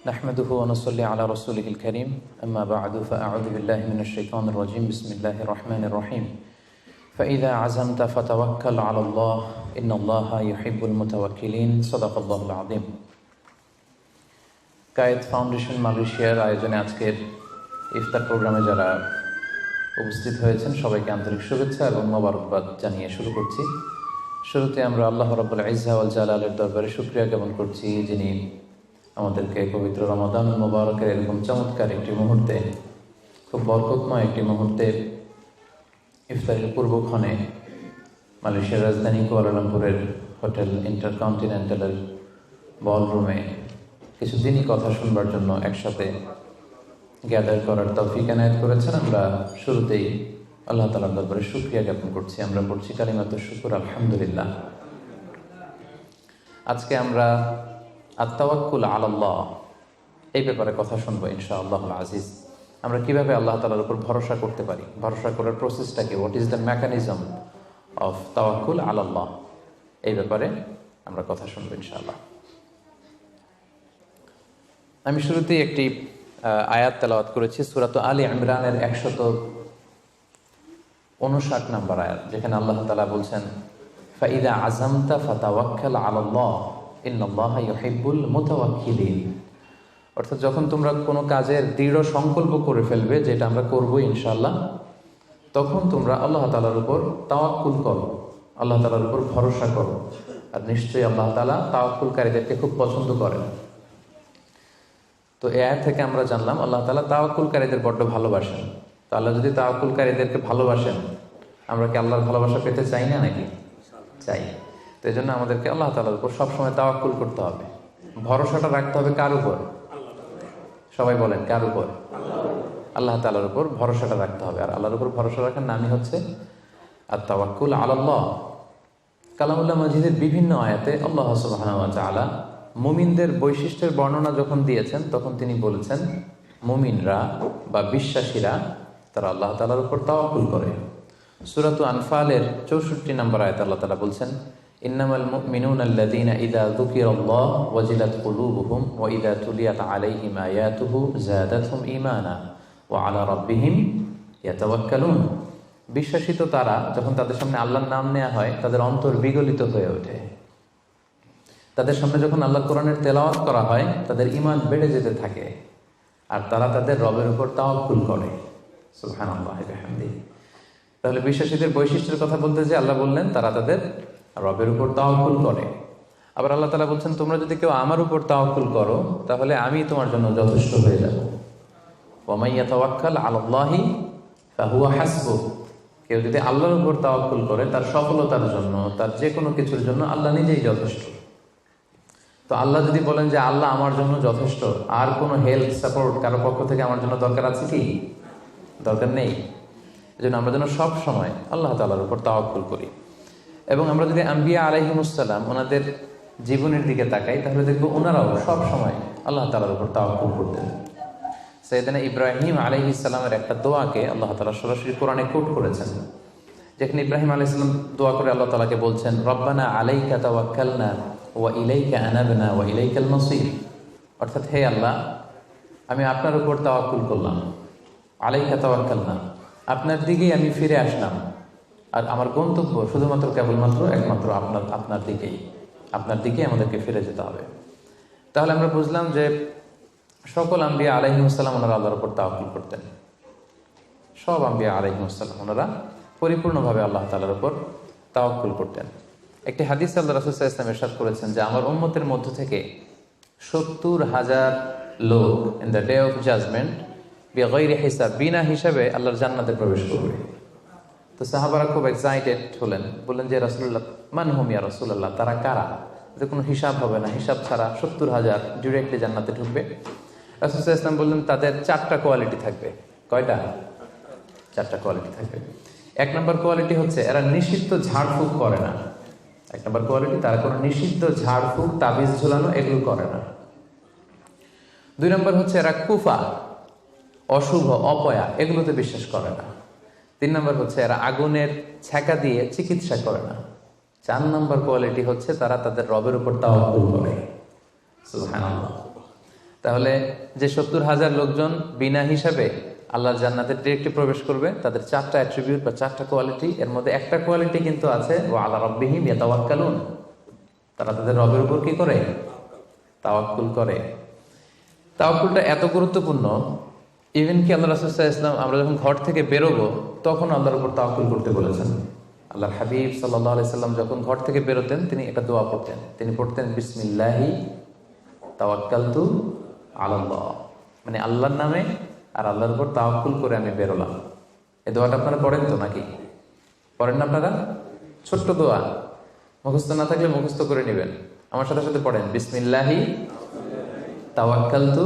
নাহমাদুহু ওয়া নুসাল্লি আলা রাসূলিহিল কারীম আম্মা বা'দু ফাআউযু বিল্লাহি মিনাশ শাইতানির রাজীম বিসমিল্লাহির রহমানির রহিম ফাইযা আযামতা ফাতাওয়াক্কাল আলাল্লাহ ইন্নাল্লাহা ইউহিব্বুল মুতাওয়াক্কিলিন সাদাকাল্লাহুল আযীম। কায়েত ফাউন্ডেশন মালয়েশিয়ার আয়োজনে আজকের ইফতার প্রোগ্রামে যারা উপস্থিত হয়েছেন সবাইকে আন্তরিক শুভেচ্ছা এবং মোবারকবাদ জানিয়ে শুরু করছি। শুরুতে আমরা আল্লাহ রাব্বুল ইজ্জা ওয়াল জালালের দরবারে শুকরিয়া জ্ঞাপন করছি, যিনি আমাদেরকে পবিত্র রমাদান মুবারকের এরকম চমৎকার একটি মুহূর্তে, খুব বরকতময় একটি মুহূর্তে ইফতারের পূর্বক্ষণে মালয়েশিয়ার রাজধানী কুয়ালালামপুরের হোটেল ইন্টারকন্টিনেন্টালের বলরুমে কিছুদিনই কথা শুনবার জন্য একসাথে গ্যাদার করার তৌফিক এনায়েত করেছেন। আমরা শুরুতেই আল্লাহ তাআলার দরবারে শুকরিয়া জ্ঞাপন করছি। আমরা পড়ছি কালিমাতুশ শুকর, আলহামদুলিল্লাহ। আজকে আমরা আত-তাওয়াক্কুল আলাল্লাহ এই ব্যাপারে কথা শুনবো ইনশাআল্লাহুল আজিজ। আমরা কিভাবে আল্লাহ তাআলার উপর ভরসা করতে পারি, ভরসা করার প্রসেসটা কি, what is the mechanism of তাওয়াক্কুল আলাল্লাহ, এই ব্যাপারে আমরা কথা শুনবো ইনশাআল্লাহ। আমি শুরুতেই একটি আয়াত তেলাওয়াত করেছি, সূরা আলী ইমরানের 159 নম্বর আয়াত, যেখানে আল্লাহ তাআলা বলছেন ফাইদা আযামতা ফাতাওয়াক্কাল আলাল্লাহ ইন্নাল্লাহা ইউহিব্বুল মুতাওয়াক্কিলিন। অর্থাৎ যখন তোমরা কোনো কাজের দৃঢ় সংকল্প করে ফেলবে, যেটা আমরা করবো ইনশাআল্লাহ, তখন তোমরা আল্লাহ তাআলার উপর তাওয়াক্কুল করো, আল্লাহ তাআলার উপর ভরসা করো। আর নিশ্চয়ই আল্লাহ তাআলা তাওয়াক্কুলকারীদেরকে খুব পছন্দ করেন। তো এই আয়াত থেকে আমরা জানলাম আল্লাহ তাআলা তাওয়াক্কুলকারীদের বড্ড ভালোবাসেন। তো আল্লাহ যদি তাওয়াক্কুলকারীদেরকে ভালোবাসেন, আমরা কি আল্লাহর ভালোবাসা পেতে চাই না নাকি? চাই। তো এই জন্য আমাদেরকে আল্লাহ তাআলার উপর সবসময় তাওয়াক্কুল করতে হবে, ভরসাটা রাখতে হবে। কার উপর? সবাই বলেন, কার উপর? আল্লাহ তাআলার উপর ভরসাটা রাখতে হবে। আর আল্লাহর উপর ভরসা রাখার নামই হচ্ছে আত-তাওয়াক্কুল আলাল্লাহ। কালামুল্লাহ মাজিদের বিভিন্ন আয়াতে আল্লাহ সুবহানাহু ওয়া তাআলা মুমিনদের বৈশিষ্ট্যের বর্ণনা যখন দিয়েছেন, তখন তিনি বলেছেন মুমিনরা বা বিশ্বাসীরা তারা আল্লাহ তাআলার উপর তাওয়াক্কুল করে। সূরা আনফালের 64 নম্বর আয়াতে আল্লাহ তাআলা বলছেন ইন্নামাল মুমিনুনা আল্লাযীনা ইযা যুকিরাল্লাহু ওয়াজিলাত কুলুবুহুম ওয়া ইযা তুলিয়াত আলাইহিম আয়াতুহু যাদাতহুম ঈমানা ওয়া আলা রাব্বিহিম ইয়াতাওয়াক্কালুন। বিশ্বাসী তো তারা, যখন তাদের সামনে আল্লাহর নাম নেওয়া হয় তাদের অন্তর বিগলিত হয়ে ওঠে। তাদের সামনে যখন আল্লাহ কোরআনের তেলাওয়াত করা হয় তাদের ঈমান বেড়ে যেতে থাকে, আর তারা তাদের রবের উপর তাওয়াক্কুল করে। সুবহানাল্লাহি ওয়া বিহামদিহি। তাহলে বিশ্বাসীদের বৈশিষ্ট্যের কথা বলতে যে আল্লাহ বললেন তারা তাদের রবের উপর তাওয়াক্কুল করে। আবার আল্লাহ তাআলা বলছেন তোমরা যদি কেউ আমার উপর তাওয়াক্কুল করো তাহলে আমি তোমার জন্য যথেষ্ট হয়ে যাব। ওয়া মান ইয়াতাওয়াক্কাল আলাল্লাহি ফাহুয়া হাসবুহ। কেউ যদি আল্লাহর উপর তাওয়াক্কুল করে তার সফলতার জন্য, তার যে কোনো কিছুর জন্য আল্লাহ নিজেই যথেষ্ট। তো আল্লাহ যদি বলেন যে আল্লাহ আমার জন্য যথেষ্ট, আর কোনো হেল্প সাপোর্ট কারো পক্ষ থেকে আমার জন্য দরকার আছে কি? দরকার নেই। এজন্য আমরা যেন সব সময় আল্লাহ তাআলার উপর তাওয়াক্কুল করি। এবং আমরা যদি আম্বিয়া আলাইহিমুসসালাম ওনাদের জীবনের দিকে তাকাই, তাহলে দেখবো ওনারাও সব সময় আল্লাহ তাআলার উপর তাওয়াক্কুল করতেন। সাইয়েদনা ইব্রাহিম আলাইহিস সালামের একটা দোয়াকে আল্লাহ তাআলা সরাসরি কোরআনে কোট করেছেন, যেখানে ইব্রাহিম আলাইহিস সালাম দোয়া করে আল্লাহ তাআলাকে বলছেন রব্বানা আলাইকা তাওয়াক্কালনা ওয়া ইলাইকা আনাবনা ওয়া ইলাইকাল মাসির। অর্থাৎ হে আল্লাহ, আমি আপনার উপর তাওয়াক্কুল করলাম, আলাইকা তাওয়াক্কালনা, আপনার দিকেই আমি ফিরে আসলাম, আর আমার গন্তব্য শুধুমাত্র কেবলমাত্র একমাত্র আপনার দিকেই আমাদেরকে ফিরে যেতে হবে। তাহলে আমরা বুঝলাম যে সকল আম্বিয়া আলাইহিমুসসালাম ওনারা আল্লাহর উপর তাওয়াক্কুল করতেন। সব আম্বিয়া আলাইহিমুসসালাম ওনারা পরিপূর্ণভাবে আল্লাহ তাআলার উপর তাওয়াক্কুল করতেন। একটি হাদিস আল্লাহ রাসূল সাল্লাল্লাহু আলাইহি ওয়াসাল্লাম ইরশাদ করেছেন যে আমার উম্মতের মধ্য থেকে 70,000 লোক in the day of judgement বিগাইরি হিসাব, বিনা হিসাবে আল্লাহর জান্নাতে প্রবেশ করবে। তো সাহাবারা খুব এক্সাইটেড হলেন, বললেন যে রাসূলুল্লাহ মান হুম ইয়া রাসূলুল্লাহ, তারা কারা? যে কোনো হিসাব হবে না, হিসাব ছাড়া 70,000 ডিরেক্টলি জান্নাতে ঢুকবে। রাসূল সাল্লাল্লাহু আলাইহি ওয়াসাল্লাম বললেন তাদের 4টা কোয়ালিটি থাকবে। কয়টা? 4টা কোয়ালিটি থাকবে। 1 নম্বর কোয়ালিটি হচ্ছে এরা নিষিদ্ধ ঝাড়ফুঁক করে না। 1 নম্বর কোয়ালিটি, তারা কোনো নিষিদ্ধ ঝাড়ফুঁক, তাবিজ ঝুলানো এগুলো করে না। 2 নম্বর হচ্ছে এরা কুফা, অশুভ, অপয়া এগুলোতে বিশ্বাস করে না। 3 নম্বর হচ্ছে এরা আগুনের ছ্যাঁকা দিয়ে চিকিৎসা করে না। 4 নম্বর কোয়ালিটি হচ্ছে তারা তাদের রবের উপর তাওয়াক্কুল করে। সুবহানাল্লাহ। তাহলে যে 70,000 লোকজন বিনা হিসাবে আল্লাহর জান্নাতে ডিরেক্টলি প্রবেশ করবে, তাদের 4টা অ্যাট্রিবিউট বা 4টা কোয়ালিটি, এর মধ্যে একটা কোয়ালিটি কিন্তু আছে, ওয়া আলা রাব্বিহিম ইয়াতাওয়াক্কালুন, তারা তাদের রবের উপর কি করে? তাওয়াক্কুল করে। তাওয়াক্কুলটা এত গুরুত্বপূর্ণ, ইভেন কি আল্লাহ রাসূল সাল্লাল্লাহু আলাইহি ওয়াসাল্লাম আমরা যখন ঘর থেকে বেরোবো তখন আল্লাহর উপর তাওয়াক্কুল করতে বলেছেন। আল্লাহর হাবিব সাল্লাল্লাহু আলাইহি সাল্লাম যখন ঘর থেকে বেরোতেন তিনি একটা দোয়া পড়তেন, তিনি পড়তেন বিসমিল্লাহি তাওয়াক্কালতু আলাল্লাহ, মানে আল্লাহর নামে আর আল্লাহর উপর তাওয়াক্কুল করে আমি বেরোলাম। এই দোয়াটা আপনারা পড়েন তো নাকি? পড়েন না আপনারা? ছোট্ট দোয়া, মুখস্থ না থাকলে মুখস্থ করে নেবেন, আমার সাথে সাথে পড়েন বিসমিল্লাহি তাওয়াক্কালতু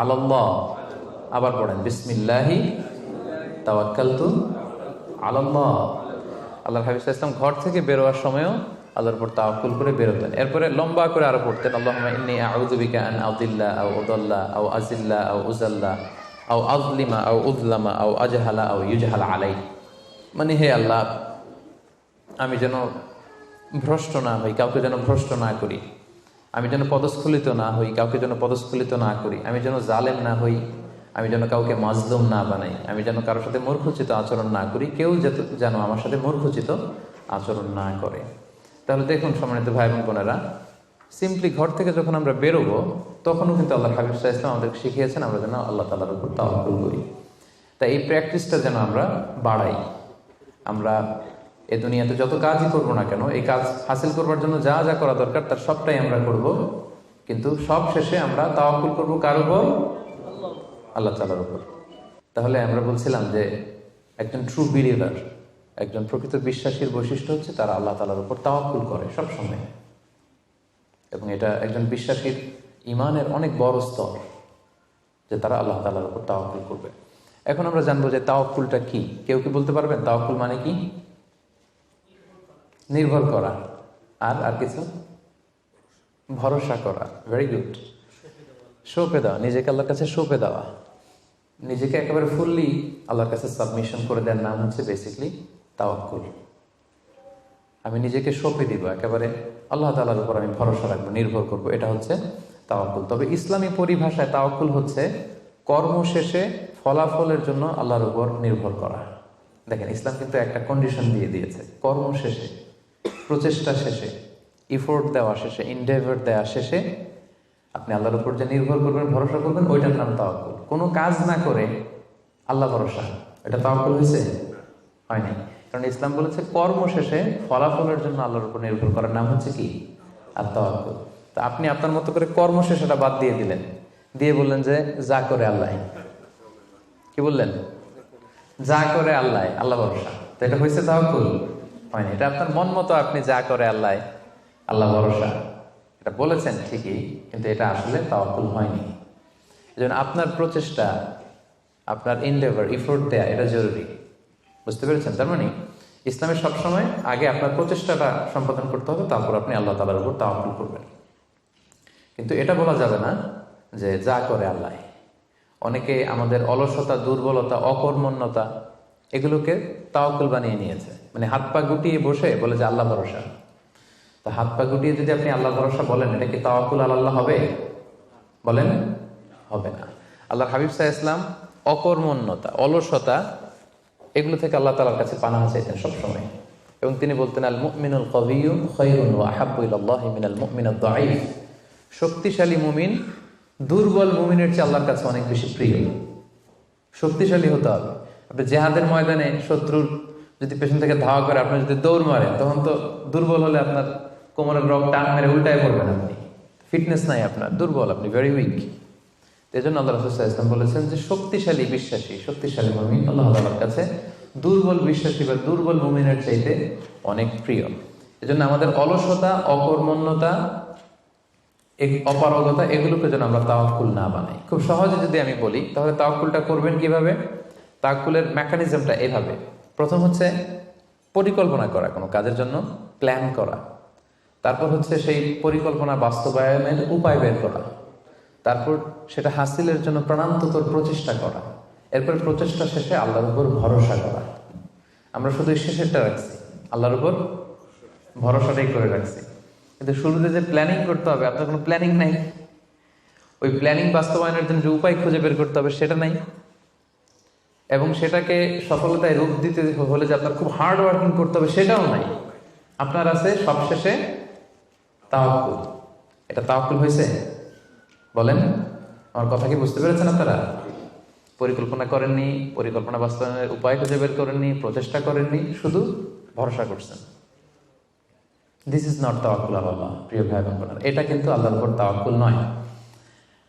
আলাল্লাহ। আবার পড়েন বিসমিল্লাহি তাওয়াক্কালতু আলাল্লাহ। আল্লাহর হাবিব সাল্লাল্লাহু আলাইহি ওয়াসাল্লাম ঘর থেকে বেরোয়ার সময়ও আল্লাহর উপর তাওয়াক্কুল করে বেরোতেন। এরপরে লম্বা করে আরো পড়তেন আল্লাহুম্মা ইন্নী আউযু বিকা আন আযিল্লা আও উযাল্লা আও আযিল্লা আও উযাল্লা আও আযলিমা আও উযলামা আও আজহালা আও ইউজহালা আলাই, মানে হে আল্লাহ আমি যেন ভ্রষ্ট না হই, কাউকে যেন ভ্রষ্ট না করি, আমি যেন পদস্খলিত না হই, কাউকে যেন পদস্খলিত না করি, আমি যেন জালেম না হই, আমি যেন কাউকে মাজলুম না বানাই, আমি যেন কারোর সাথে মূর্খোচিত আচরণ না করি, কেউ যেন আমার সাথে মূর্খোচিত আচরণ না করে। তাহলে দেখুন সম্মানিত ভাই এবং বোনেরা, সিম্পলি ঘর থেকে যখন আমরা বেরোবো তখনও কিন্তু আল্লাহ হাবিব সাল্লাল্লাহু আলাইহি ওয়াসাল্লাম আমাদেরকে শিখিয়েছেন আমরা যেন আল্লাহ তাআলার উপর তাওয়াক্কুল করি। তাই এই প্র্যাকটিসটা যেন আমরা বাড়াই। আমরা এ দুনিয়াতে যত কাজই করবো না কেন, এই কাজ হাসিল করবার জন্য যা যা করা দরকার তার সবটাই আমরা করব, কিন্তু সব শেষে আমরা তাওয়াক্কুল করব কার উপর? আল্লাহ তাআলার উপর। তাহলে আমরা বলছিলাম যে একজন ট্রু বিলিভার, একজন প্রকৃত বিশ্বাসীর বৈশিষ্ট্য হচ্ছে তারা আল্লাহ তাআলার উপর তাওয়াক্কুল করে সবসময়, এবং এটা একজন বিশ্বাসীর ঈমানের অনেক বড় স্তর যে তারা আল্লাহ তাআলার উপর তাওয়াক্কুল করবে। এখন আমরা জানবো যে তাওয়াক্কুলটা কি। কেউ কি বলতে পারবেন তাওয়াক্কুল মানে কি? নির্ভর করা, আর কিছু? ভরসা করা। Very good. সঁপে দেওয়া, নিজেকে আল্লাহর কাছে সঁপে দেওয়া, নিজেকে একেবারে ফুললি আল্লাহর কাছে সাবমিশন করে দেওয়ার নাম হচ্ছে বেসিকলি তাওয়াক্কুল। আমি নিজেকে সঁপে দিব, একেবারে আল্লাহ তাআলার উপর আমি ভরসা রাখবো, নির্ভর করব, এটা হচ্ছে তাওয়াক্কুল। তবে ইসলামী পরিভাষায় তাওয়াক্কুল হচ্ছে কর্ম শেষে ফলাফলের জন্য আল্লাহর উপর নির্ভর করা। দেখেন ইসলাম কিন্তু একটা কন্ডিশন দিয়ে দিয়েছে, কর্ম শেষে, প্রচেষ্টা শেষে, ইফোর্ট দেওয়া শেষে, ইনডেভার দেওয়া শেষে আপনি আল্লাহর উপর যে নির্ভর করবেন, ভরসা করবেন, ওইটার নাম তাওয়াক্কুল। কোনো কাজ না করে আল্লাহ ভরসা, এটা তাওয়াক্কুল হয়েছে? হয়নি। কারণ ইসলাম বলেছে কর্ম শেষে ফলাফলের জন্য আল্লাহর উপর নির্ভর করার নাম হচ্ছে কি? আর তাওয়াক্কুল। তো আপনি আপনার মতো করে কর্ম শেষেটা বাদ দিয়ে দিলেন, দিয়ে বললেন যে যা করে আল্লাহ। কি বললেন? যা করে আল্লাহ, আল্লাহ ভরসা। তো এটা হয়েছে তাওয়াক্কুল? হয়নি। এটা আপনার মন মতো আপনি যা করে আল্লাহ, আল্লাহ ভরসা, এটা বলেছেন ঠিকই, কিন্তু এটা আসলে তাওয়াক্কুল হয়নি। এজন্য আপনার প্রচেষ্টা, আপনার এনডেভার, ইফোর্ট দেয়া এটা জরুরি। বুঝতে পেরেছেন? তার মানে ইসলামের সবসময় আগে আপনার প্রচেষ্টাটা সম্পাদন করতে হবে, তারপর আপনি আল্লাহ তাআলার উপর তাওয়াক্কুল করবেন। কিন্তু এটা বলা যাবে না যে যা করে আল্লাহ। অনেকে আমাদের অলসতা, দুর্বলতা, অকর্মণ্যতা এগুলোকে তাওয়াক্কুল বানিয়ে নিয়েছে, মানে হাত পা গুটিয়ে বসে বলে যে আল্লাহ ভরসা। তো হাত পা গুটিয়ে যদি আপনি আল্লাহ ভরসা বলেন, এটা কি তাওয়াক্কুল আলাল্লাহ হবে? বলেন, হবে না। আল্লাহর হাবিব সাল্লাল্লাহু আলাইহি ওয়াসাল্লাম অকর্মণ্যতা, অলসতা এগুলো থেকে আল্লাহ তাআলার কাছে পানাহ চাইতেন সবসময়, এবং তিনি বলতেন আল মুমিনুল কবিয়্যু খায়রুন ওয়া আহাব্বু ইলাল্লাহি মিনাল মুমিনিদ দাঈফ। শক্তিশালী মুমিন দুর্বল মুমিনের চেয়ে আল্লাহর কাছে অনেক বেশি প্রিয়। শক্তিশালী হতে হবে। আপনি জিহাদের ময়দানে শত্রুর যদি পেছন থেকে ধাওয়া করে আপনি যদি দৌড় মারেন, তখন তো দুর্বল হলে আপনার কোমরের রগ টান মেরে উল্টায় পড়বেন, আপনি ফিটনেস নাই, আপনার দুর্বল, আপনি ভেরি উইক। এই জন্য আল্লাহ রাসূল সাল্লাল্লাহু আলাইহি ওয়াসাল্লাম বলেছেন যে শক্তিশালী বিশ্বাসী, শক্তিশালী মুমিন আল্লাহ তাআলার কাছে দুর্বল বিশ্বাসী বা দুর্বল মুমিনের চাইতে অনেক প্রিয়। এজন্য আমাদের অলসতা, অকর্মণ্যতা, অপারগতা এগুলোকে যেন আমরা তাওয়াক্কুল না বানাই। খুব সহজে যদি আমি বলি, তাহলে তাওয়াক্কুলটা করবেন কিভাবে? তাওয়াক্কুলের মেকানিজমটা এভাবে। প্রথম হচ্ছে পরিকল্পনা করা, কোনো কাজের জন্য প্ল্যান করা। তারপর হচ্ছে সেই পরিকল্পনা বাস্তবায়নের উপায় বের করা। তারপর সেটা হাসিলের জন্য প্রাণান্তকর প্রচেষ্টা করা। এরপর প্রচেষ্টা শেষে আল্লাহর উপর ভরসা করা। আমরা শুধু শেষেরটা রাখছি, আল্লাহর উপর ভরসাটাই করে রাখছি, কিন্তু শুরুতে যে প্ল্যানিং করতে হবে, আপনার কোনো প্ল্যানিং নাই। ওই প্ল্যানিং বাস্তবায়নের জন্য যে উপায় খুঁজে বের করতে হবে সেটা নাই, এবং সেটাকে সফলতায় রূপ দিতে হলে যে আপনার খুব হার্ড ওয়ার্কিং করতে হবে সেটাও নাই। আপনার আছে সবশেষে তাওয়াক্কুল। এটা তাওয়াক্কুল হয়েছে? বলেন, আমার কথা কি বুঝতে পেরেছেন আপনারা? পরিকল্পনা করেননি, পরিকল্পনা বাস্তবায়নের উপায় খুঁজে বের করেননি, প্রচেষ্টা করেননি, শুধু ভরসা করছেন। দিস ইজ নট তাওয়াক্কুল আল্লাহ। প্রিয় ভাই বোনেরা, এটা কিন্তু আল্লাহর উপর তাওয়াক্কুল নয়।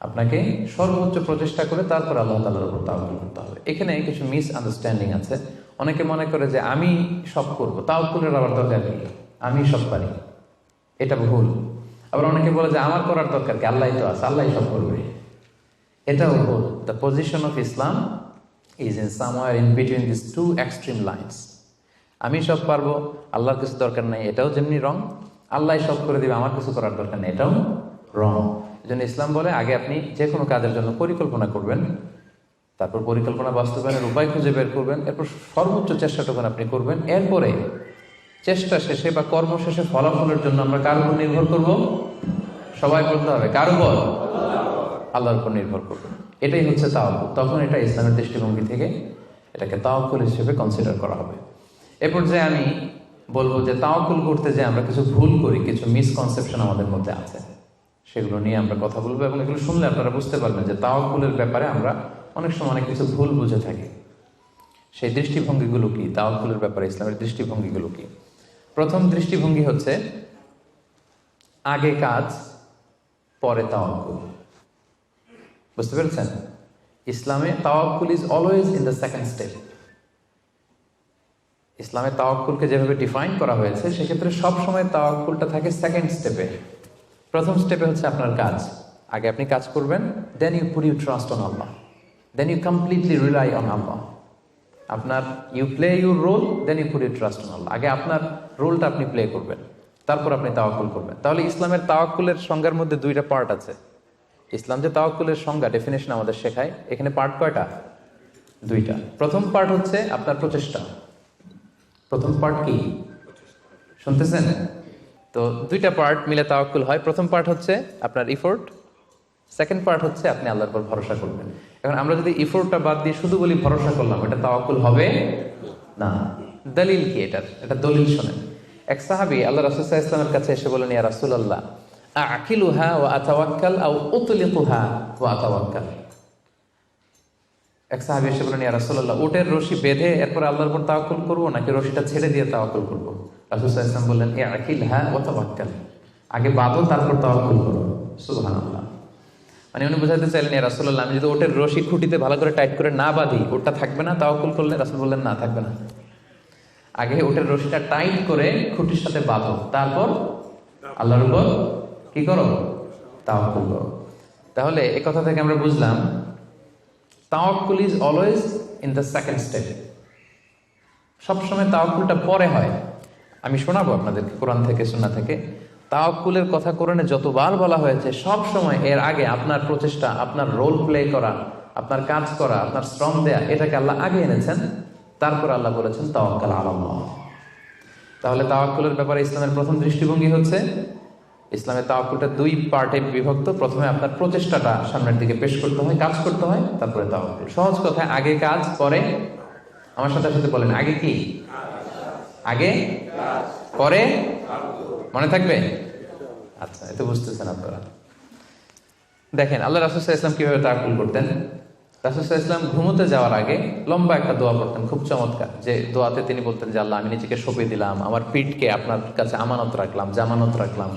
আপনাকে সর্বোচ্চ প্রচেষ্টা করে তারপর আল্লাহ তাআলার উপর তাওয়াক্কুল করতে হবে। এখানে কিছু মিস আন্ডারস্ট্যান্ডিং আছে। অনেকে মনে করে যে আমি সব করবো, তাওয়াক্কুলের আবার দরকার নেই, আমি সব পারি। এটা ভুল। আবার অনেকে বলে যে আমার করার দরকার কি, আল্লাহই তো আছে, আল্লাহই সব করবে। এটাও ভুল। The position of Islam is in somewhere in between this two extreme lines. আমি সব পারবো, আল্লাহর কিছু দরকার নাই, এটাও যেমনি রং। আল্লাহ সব করে দিবে, আমার কিছু করার দরকার নেই, এটাও রং। এই জন্য ইসলাম বলে আগে আপনি যে কোনো কাজের জন্য পরিকল্পনা করবেন, তারপর পরিকল্পনা বাস্তবায়নের উপায় খুঁজে বের করবেন, এরপর সর্বোচ্চ চেষ্টাটুকু আপনি করবেন। এরপরে চেষ্টা শেষে বা কর্ম শেষে ফলাফলের জন্য আমরা কার উপর নির্ভর করব? সবাই বলতে হবে কার উপর? আল্লাহর উপর নির্ভর করবেন। এটাই হচ্ছে তাওয়াক্কুল। তখন এটা ইসলামের দৃষ্টিভঙ্গি থেকে এটাকে তাওয়াক্কুল হিসেবে কনসিডার করা হবে। এরপর যে আমি বলবো যে তাওয়াক্কুল করতে যে আমরা কিছু ভুল করি, কিছু মিসকনসেপশন আমাদের মধ্যে আছে, সেগুলো নিয়ে আমরা কথা বলবো। এবং এগুলো শুনলে আপনারা বুঝতে পারবেন যে তাওয়াক্কুলের ব্যাপারে আমরা অনেক সময় অনেক কিছু ভুল বুঝে থাকি। সেই দৃষ্টিভঙ্গিগুলো কি, তাওয়াক্কুলের ব্যাপারে ইসলামের দৃষ্টিভঙ্গিগুলো কি? প্রথম দৃষ্টিভঙ্গি হচ্ছে আগে কাজ পরে তাওয়াক্কুল। বুঝতে পেরেছেন? ইসলামে তাওয়াক্কুল is always in the second step. ইসলামে তাওয়াক্কুলকে যেভাবে ডিফাইন করা হয়েছে, সেক্ষেত্রে সবসময় তাওয়াক্কুলটা থাকে সেকেন্ড স্টেপে। প্রথম স্টেপে হচ্ছে আপনার কাজ। আগে আপনি কাজ করবেন, then you put your trust on Allah, then you completely rely on Allah. আপনার you play your role, then you put your trust on Allah. আগে আপনার রোলটা আপনি প্লে করবেন, তারপর আপনি তাওয়াক্কুল করবেন। তাহলে ইসলামের তাওয়াক্কুলের সংজ্ঞার মধ্যে দুইটা পার্ট আছে। ইসলাম যে তাওয়াক্কুলের সংজ্ঞা, ডেফিনেশন আমাদের শেখায়, এখানে পার্ট কয়টা? দুইটা। প্রথম পার্ট হচ্ছে আপনার প্রচেষ্টা। প্রথম পার্ট কি শুনতেছেন? তো দুইটা পার্ট মিলে তাওয়াক্কুল হয়। প্রথম পার্ট হচ্ছে আপনার ইফোর্ট, সেকেন্ড পার্ট হচ্ছে আপনি আল্লাহর উপর ভরসা করবেন। এখন আমরা যদি ইফোর্টটা বাদ দিয়ে শুধু বলি ভরসা করলাম, এটা তাওয়াক্কুল হবে না। দলিল কি এটার? এটা দলিল শোনেন। এক সাহাবী আল্লাহ রাসূল সাল্লাল্লাহু আলাইহি ওয়াসাল্লামের কাছে এসে বলেন, ইয়া রাসূলুল্লাহ, আকিলুহা ওয়া আতাওয়াক্কাল আও উতলিকুহা ওয়া আতাওয়াক্কাল। এক সাহাবী এসে বলেন, ইয়া রাসূলুল্লাহ, উটের রশি বেঁধে এরপর আল্লাহর উপর তাওয়াক্কুল করব, নাকি রশিটা ছেড়ে দিয়ে তাওয়াক্কুল করব? রাসূল সাল্লাল্লাহু আলাইহি ওয়াসাল্লাম বললেন, আকিলহা ওয়া তাওয়াক্কাল, আগে বাঁধো তারপর তাওয়াক্কুল করো। সুবহানাল্লাহ। মানে উনি বোঝাতে চাইলেন, ইয়া রাসূলুল্লাহ, আমি যদি ওটের রশি খুঁটিতে ভালো করে টাইট করে না বাঁধি, ওটা থাকবে না তাওয়াক্কুল করলে? রাসূল বললেন, না, থাকবে না। আগে ওটের রশিটা টাইট করে খুঁটির সাথে বাঁধো, তারপর আল্লাহর উপর কি করো? তাওয়াক্কুল করো। তাহলে এই কথা থেকে আমরা বুঝলাম তাওয়াক্কুল is always in the second step. সবসময় তাওয়াক্কুলটা পরে হয়। আমি শোনাবো আপনাদেরকে কোরআন থেকে, সুন্নাহ থেকে। তাওয়াক্কুলের কথা কোরআনে যতবার বলা হয়েছে, সব সময় এর আগে আপনার প্রচেষ্টা, আপনার রোল প্লে করা, আপনার কাজ করা, আপনার শ্রম দেয়া, এটাকে আল্লাহ আগে এনেছেন। তারপর আল্লাহ বলেছেন তাওয়াক্কাল আলাল্লাহ। তাহলে তাওয়াক্কুলের ব্যাপারে ইসলামের প্রথম দৃষ্টিভঙ্গি হচ্ছে, ইসলামের তাওয়াক্কুলটা দুই পার্টে বিভক্ত। প্রথমে আপনার প্রচেষ্টাটা সামনের দিকে পেশ করতে হয়, কাজ করতে হয়, তারপরে তাওয়াক্কুল। সহজ কথায় আগে কাজ পরে, আমার সাথে সাথে বলেন, আগে কি? আগে পরে, মনে থাকবে? আচ্ছা, এত বুঝতেছেন আপনারা। দেখেন আল্লাহ রাসূল সাল্লাল্লাহু আলাইহি ওয়াসাল্লাম কিভাবে তাওয়াক্কুল করতেন। রাসূল সাল্লাল্লাহু আলাইহি ওয়াসাল্লাম ঘুমোতে যাওয়ার আগে লম্বা একটা দোয়া পড়তেন, খুব চমৎকার। যে দোয়াতে তিনি বলতেন যে, আল্লাহ, আমি নিজেকে সঁপে দিলাম, আমার পিঠকে আপনার কাছে আমানত রাখলাম, জামানত রাখলাম,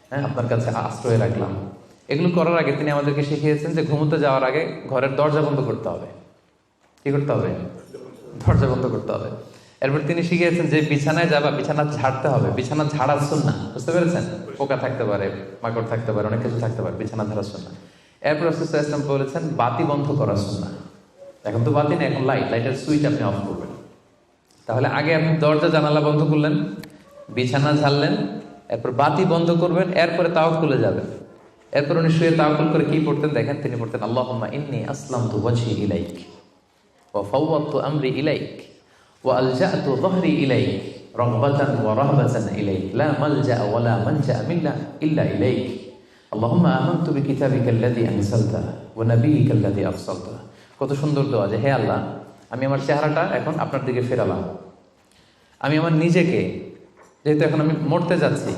হ্যাঁ, আপনার কাছে আশ্রয় রাখলাম। এগুলো করার আগে তিনি আমাদেরকে শিখিয়েছেন যে ঘুমোতে যাওয়ার আগে ঘরের দরজা বন্ধ করতে হবে। কি করতে হবে? দরজা বন্ধ করতে হবে। এরপর তিনি শিখিয়েছেন যে বিছানায় যাবা, বিছানা ঝাড়তে হবে। বিছানা ঝাড়ার সুন্নাহ, বুঝতে পেরেছেন? পোকা থাকতে পারে, মাকড় থাকতে পারে, অনেক কিছু থাকতে পারে, বিছানা ঝাড়ার সুন্নাহ। এরপর রাসূল সাল্লাল্লাহু আলাইহি ওয়াসাল্লাম বলেছেন বাতি বন্ধ করার সুন্নাহ। এখন তো বাতি নেই, এখন লাইটের সুইচ আপনি অফ করবেন। তাহলে আগে আপনি দরজা জানালা বন্ধ করলেন, বিছানা ঝাড়লেন, এরপর বাতি বন্ধ করবেন, এরপরে তাওয়াক্কুলে যাবেন। এরপর উনি শুয়ে তাওয়াক্কুল করে কি পড়তেন দেখেন, তিনি পড়তেন, আল্লাহুম্মা ইন্নী আসলামতু ওয়াজহি ইলাইক ওয়া ফাওয়াদতু আমরি ইলাইক ওয়া আলজা'তু যহরি ইলাইক রাগবাতান ওয়া রাহবাতান ইলাইক লা মালজা ওয়া লা মানজা মিল্লা ইল্লা ইলাইক আল্লাহুম্মা আমানতু বিকিতাবিকাল্লাযী আনসালতা ওয়া নাবিয়্যিকাল্লাযী আরসালতা। কত সুন্দর দোয়া যে হে আল্লাহ, আমি আমার চেহারাটা এখন আপনার দিকে ফেরালাম। আমি আমার নিজেকে, যেহেতু এখন আমি মরতে যাচ্ছি,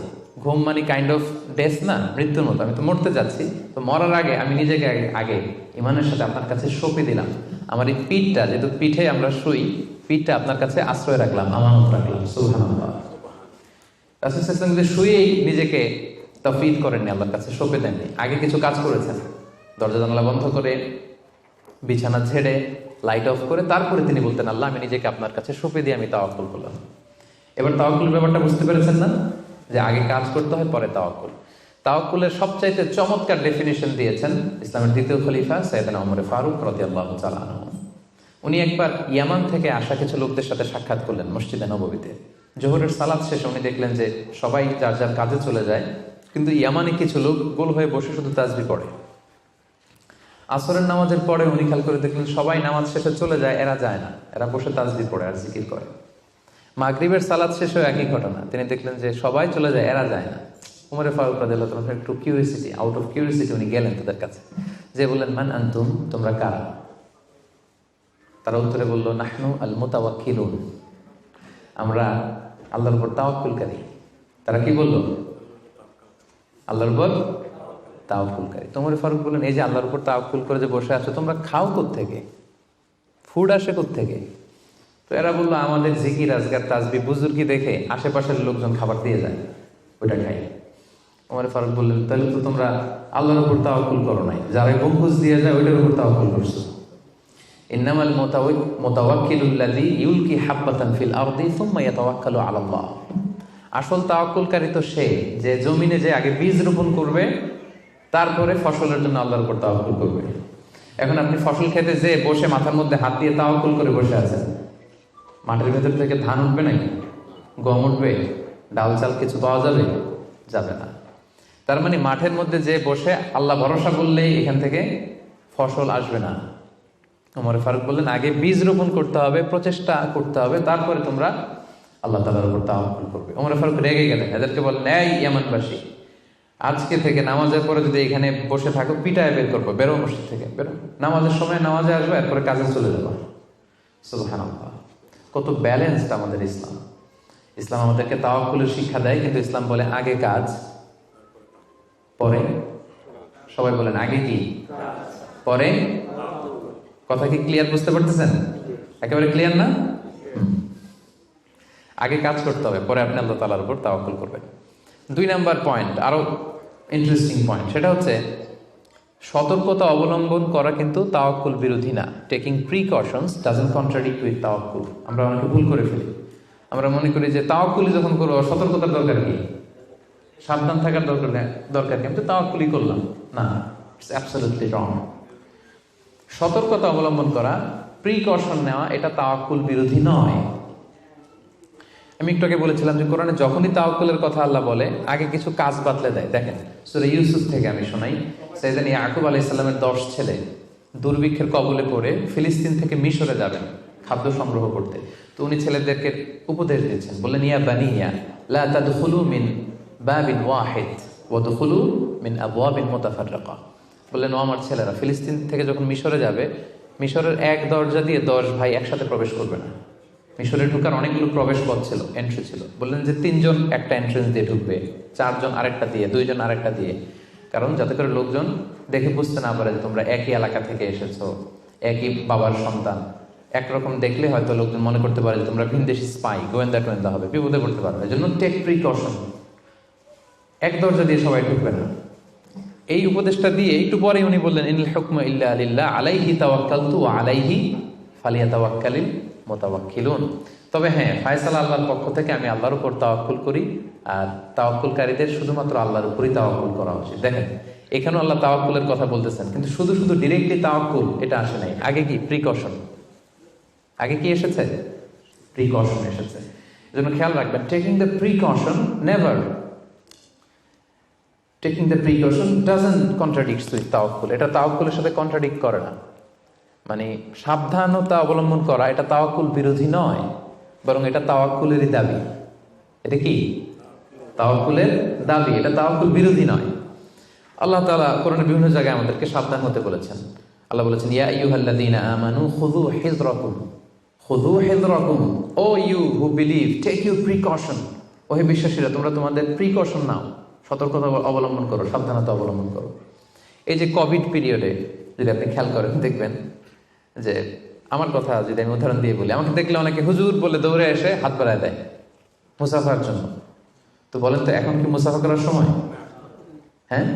ঘুম মানে কাইন্ড অফ ডেথ না, মৃত্যুর মতো, আমি তো মরতে যাচ্ছি, তো মরার আগে আমি নিজেকে আগে ইমানের সাথে আপনার কাছে সঁপে দিলাম। আমার এই পিঠটা, যেহেতু পিঠে আমরা শুই, পিঠটা আপনার কাছে আশ্রয় রাখলাম, আমানত রাখলাম। সুবহানাল্লাহ। রাসূল সাল্লাল্লাহু আলাইহি ওয়াসাল্লাম শুয়েই নিজেকে তাফওয়ীদ করেননি, আল্লাহর কাছে সঁপে দেননি, আগে কিছু কাজ করেছেন। দরজা জানালা বন্ধ করে, বিছানা ছেড়ে, লাইট অফ করে, তারপরে তিনি বলতেন আল্লাহ আমি নিজেকে আপনার কাছে সঁপে দিয়ে আমি তাওয়াক্কুল করলাম। এবার তাওয়াক্কুলের ব্যাপারটা বুঝতে পেরেছেন না, যে আগে কাজ করতে হয় পরে তাওয়াক্কুল। তাওয়াক্কুলের সবচাইতে চমৎকার ডেফিনিশন দিয়েছেন ইসলামের দ্বিতীয় খলিফা সাইয়েদনা ওমর ফারুক রাদিয়াল্লাহু তাআলা আনহু। উনি একবার ইয়ামান থেকে আসা কিছু লোকদের সাথে সাক্ষাৎ করলেন মসজিদে নববীতে। জোহরের সালাত শেষে উনি দেখলেন যে সবাই যার যার কাজে চলে যায়, কিন্তু ইয়ামানে কিছু লোক গোল হয়ে বসে শুধু তাসবিহ পড়ে। আসরের নামাজের পরে উনি খেয়াল করে দেখলেন সবাই নামাজ শেষে চলে যায়, এরা যায় না, এরা বসে তাসবিহ পড়ে আর জিকির করে। মাগরিবের সালাত শেষেও একই ঘটনা, তিনি দেখলেন যে সবাই চলে যায়, এরা যায় না। উমর ফারুক রাদিয়াল্লাহু তাআলা একটু কিউরিওসিটি, আউট অফ কিউরিওসিটি উনি গেলেন তাদের কাছে, যে বললেন মান আনতুম, তোমরা কারা? তারা উত্তরে বলল নাহনু আল মুতাওয়াক্কিলুন, আমরা আল্লাহর উপর তাওয়াক্কুলকারী। তারা কি বলল? আল্লাহর উপর তাওয়াক্কুলকারী। উমর ফারুক বললেন এই যে আল্লাহর উপর তাওয়াক্কুল করে যে বসে আছো, তোমরা খাও কোত্থেকে? ফুড আসে কোত্থেকে? তো এরা বললো আমাদের জিকির আজকার তাসবিহ বুজুর্গি দেখে আশেপাশের লোকজন খাবার দিয়ে যায়, ওইটা খাই। ওমর ফারুক বললেন তাহলে তো তোমরা আল্লাহর উপর তাওয়াক্কুল করো নাই, যারা গম্বুজ দিয়ে যায় ওইটার উপর তাওয়াক্কুল করছো। ইন্নামাল মুতাওয়াক্কিলুল্লাযী ইউলকি হাব্বাতান ফিল আরদি সুম্মা ইয়াতাওয়াক্কালু আলাল্লাহ। আসল তাওয়াক্কুলকারী তো সে যে জমিনে যে আগে বীজ রোপণ করবে, তারপরে ফসলের জন্য আল্লাহর উপর তাওয়াক্কুল করবে। এখন আপনি ফসল খেতে যে বসে মাথার মধ্যে হাত দিয়ে তাওয়াক্কুল করে বসে আছেন, মাঠের ভেতর থেকে ধান উঠবে নাকি? গম উঠবে? ডাল চাল কিছু পাওয়া যাবে? যাবে না। তার মানে মাঠের মধ্যে যে বসে আল্লাহ ভরসা করলেই এখান থেকে ফসল আসবে না। ওমর ফারুক বললেন আগে বীজ রোপণ করতে হবে, প্রচেষ্টা করতে হবে, তারপরে তোমরা আল্লাহ তাআলার উপর তাওয়াক্কুল করবে। ওমর ফারুক রেগে গেলেন, এদেরকে বললেন এই ইয়ামানবাসী, আজকে থেকে নামাজের পরে যদি এখানে বসে থাকো পিটায় বের করবো, বেরো মসজিদ থেকে, বেরো। নামাজের সময় নামাজে আসবে, এরপরে কাজে চলে যাবো। সুবহানাল্লাহ। কত ব্যালেন্সড আমাদের ইসলাম। ইসলাম আমাদেরকে তাওয়াক্কুলের শিক্ষা দেয়, কিন্তু ইসলাম বলে আগে কাজ পরে। সবাই বলেন আগে কি পরে? কথা কি ক্লিয়ার বুঝতে পারতেছেন? একেবারে ক্লিয়ার না? আগে কাজ করতে হবে, পরে আপনি আল্লাহ তাআলার উপর তাওয়াক্কুল করবেন। 2 নাম্বার পয়েন্ট, আরো ইন্টারেস্টিং পয়েন্ট, সেটা হচ্ছে সতর্কতা অবলম্বন করা কিন্তু তাওয়াক্কুল বিরোধী না। Taking precautions doesn't contradict with তাওয়াক্কুল। আমরা অনেকে ভুল করে ফেলি, আমরা মনে করি যে তাওয়াক্কুলই যখন করবো সতর্কতার দরকার কি, সাবধান থাকার দরকার কি, আমি তো তাওয়াক্কুলই করলাম। না, ইটস অ্যাবসলিউটলি রং। সতর্কতা অবলম্বন করা, প্রিকশন নেওয়া, এটা তাওয়াক্কুল বিরোধী নয়। আমি একটু আগে বলেছিলাম যে কোরআনে যখনই তাওয়াক্কুলের কথা আল্লাহ বলে আগে কিছু কাজ বাতলে দেয়। দেখেন সূরা ইউসুফ থেকে আমি শোনাই, সাইয়েদনা ইয়াকুব আলাইহিস সালামের 10 ছেলে দুর্ভিক্ষের কবলে পড়ে ফিলিস্তিন থেকে মিশরে যাবেন খাদ্য সংগ্রহ করতে। তো উনি ছেলেদেরকে উপদেশ দিয়েছেন, বললেন ইয়া বানিয়া লা তাদখুলু মিন বাবিন ওয়াহিদ ওয়া দুখুলু মিন আবওয়াবিন মুতাফাররিকা। বললেন ও আমার ছেলেরা, ফিলিস্তিন থেকে যখন মিশরে যাবে, মিশরের এক দরজা দিয়ে 10 ভাই একসাথে প্রবেশ করবে না। মিশরে ঢুকার অনেকগুলো প্রবেশ পথ ছিল, এন্ট্রি ছিল। বললেন যে 3 জন একটা এন্ট্রেন্স দিয়ে ঢুকবে, 4 জন আরেকটা দিয়ে, 2 জন আরেকটা দিয়ে, কারণ যাতে করে লোকজন দেখে বুঝতে না পারে যে তোমরা একই এলাকা থেকে এসেছো, একই বাবার সন্তান। একরকম দেখলে হয়তো লোকজন মনে করতে পারে যে তোমরা ভিনদেশি স্পাই, গোয়েন্দা হবে, বিপদে পড়তে পারবে। এই জন্য টেক প্রিকশন, এক দরজা দিয়ে সবাই ঢুকবে না। এই উপদেশটা দিয়ে একটু পরে উনি বললেন ইনিল হুকমু ইল্লা লিল্লাহ আলাইহি তাওয়াক্কালতু ওয়া আলাইহি ফালিয়াতাওয়াক্কালিল মুতাওয়াক্কিলুন। তবে হ্যাঁ, ফায়সালা আল্লাহর পক্ষ থেকে, আমি আল্লাহর উপর তাওয়াক্কুল করি, আর তাওয়াক্কুলকারীদের শুধুমাত্র আল্লাহর উপরই তাওয়াক্কুল করা উচিত। দেখেন এখানেও আল্লাহ তাওয়াক্কুলের কথা বলতেছেন, কিন্তু শুধু ডিরেক্টলি তাওয়াক্কুল এটা আসে নাই, আগে কি প্রিকশন। আগে কি এসেছে? প্রিকশন এসেছে। এজন্য খেয়াল রাখবেন, taking the precaution never, taking the precaution doesn't contradicts with তাওয়াক্কুল। এটা তাওয়াক্কুলের সাথে কন্ট্রাডিক্ট করে না। মানে সাবধানতা অবলম্বন করা এটা তাওয়াক্কুল বিরোধী নয়, বরং এটা তাওয়াক্কুলেরই দাবি। এটা কি? তাওয়াক্কুলের দাবি, এটা তাওয়াক্কুল বিরোধী নয়। আল্লাহ তাআলা কোরআনের বিভিন্ন জায়গায় আমাদেরকে সাবধান হতে বলেছেন। আল্লাহ বলেছেন, ইয়া আইয়ুহাল্লাযীনা আমানু খুযু হিযরাকুম, খুযু হিযরাকুম, O you who believe, take your precaution. ও হে বিশ্বাসীরা, তোমরা তোমাদের প্রিকশন নাও, সতর্কতা অবলম্বন করো, সাবধানতা অবলম্বন করো। এই যে কোভিড পিরিয়ডে যদি আপনি খেয়াল করেন, দেখবেন যে, আমার কথা যদি আমি উদাহরণ দিয়ে বলি, আমাকে দেখলে অনেকে হুজুর বলে দৌড়ে এসে হাত বাড়ায় দেয় মুসাফার জন্য। তো বলেন তো, এখন কি মুসাফা করার সময়? হ্যাঁ।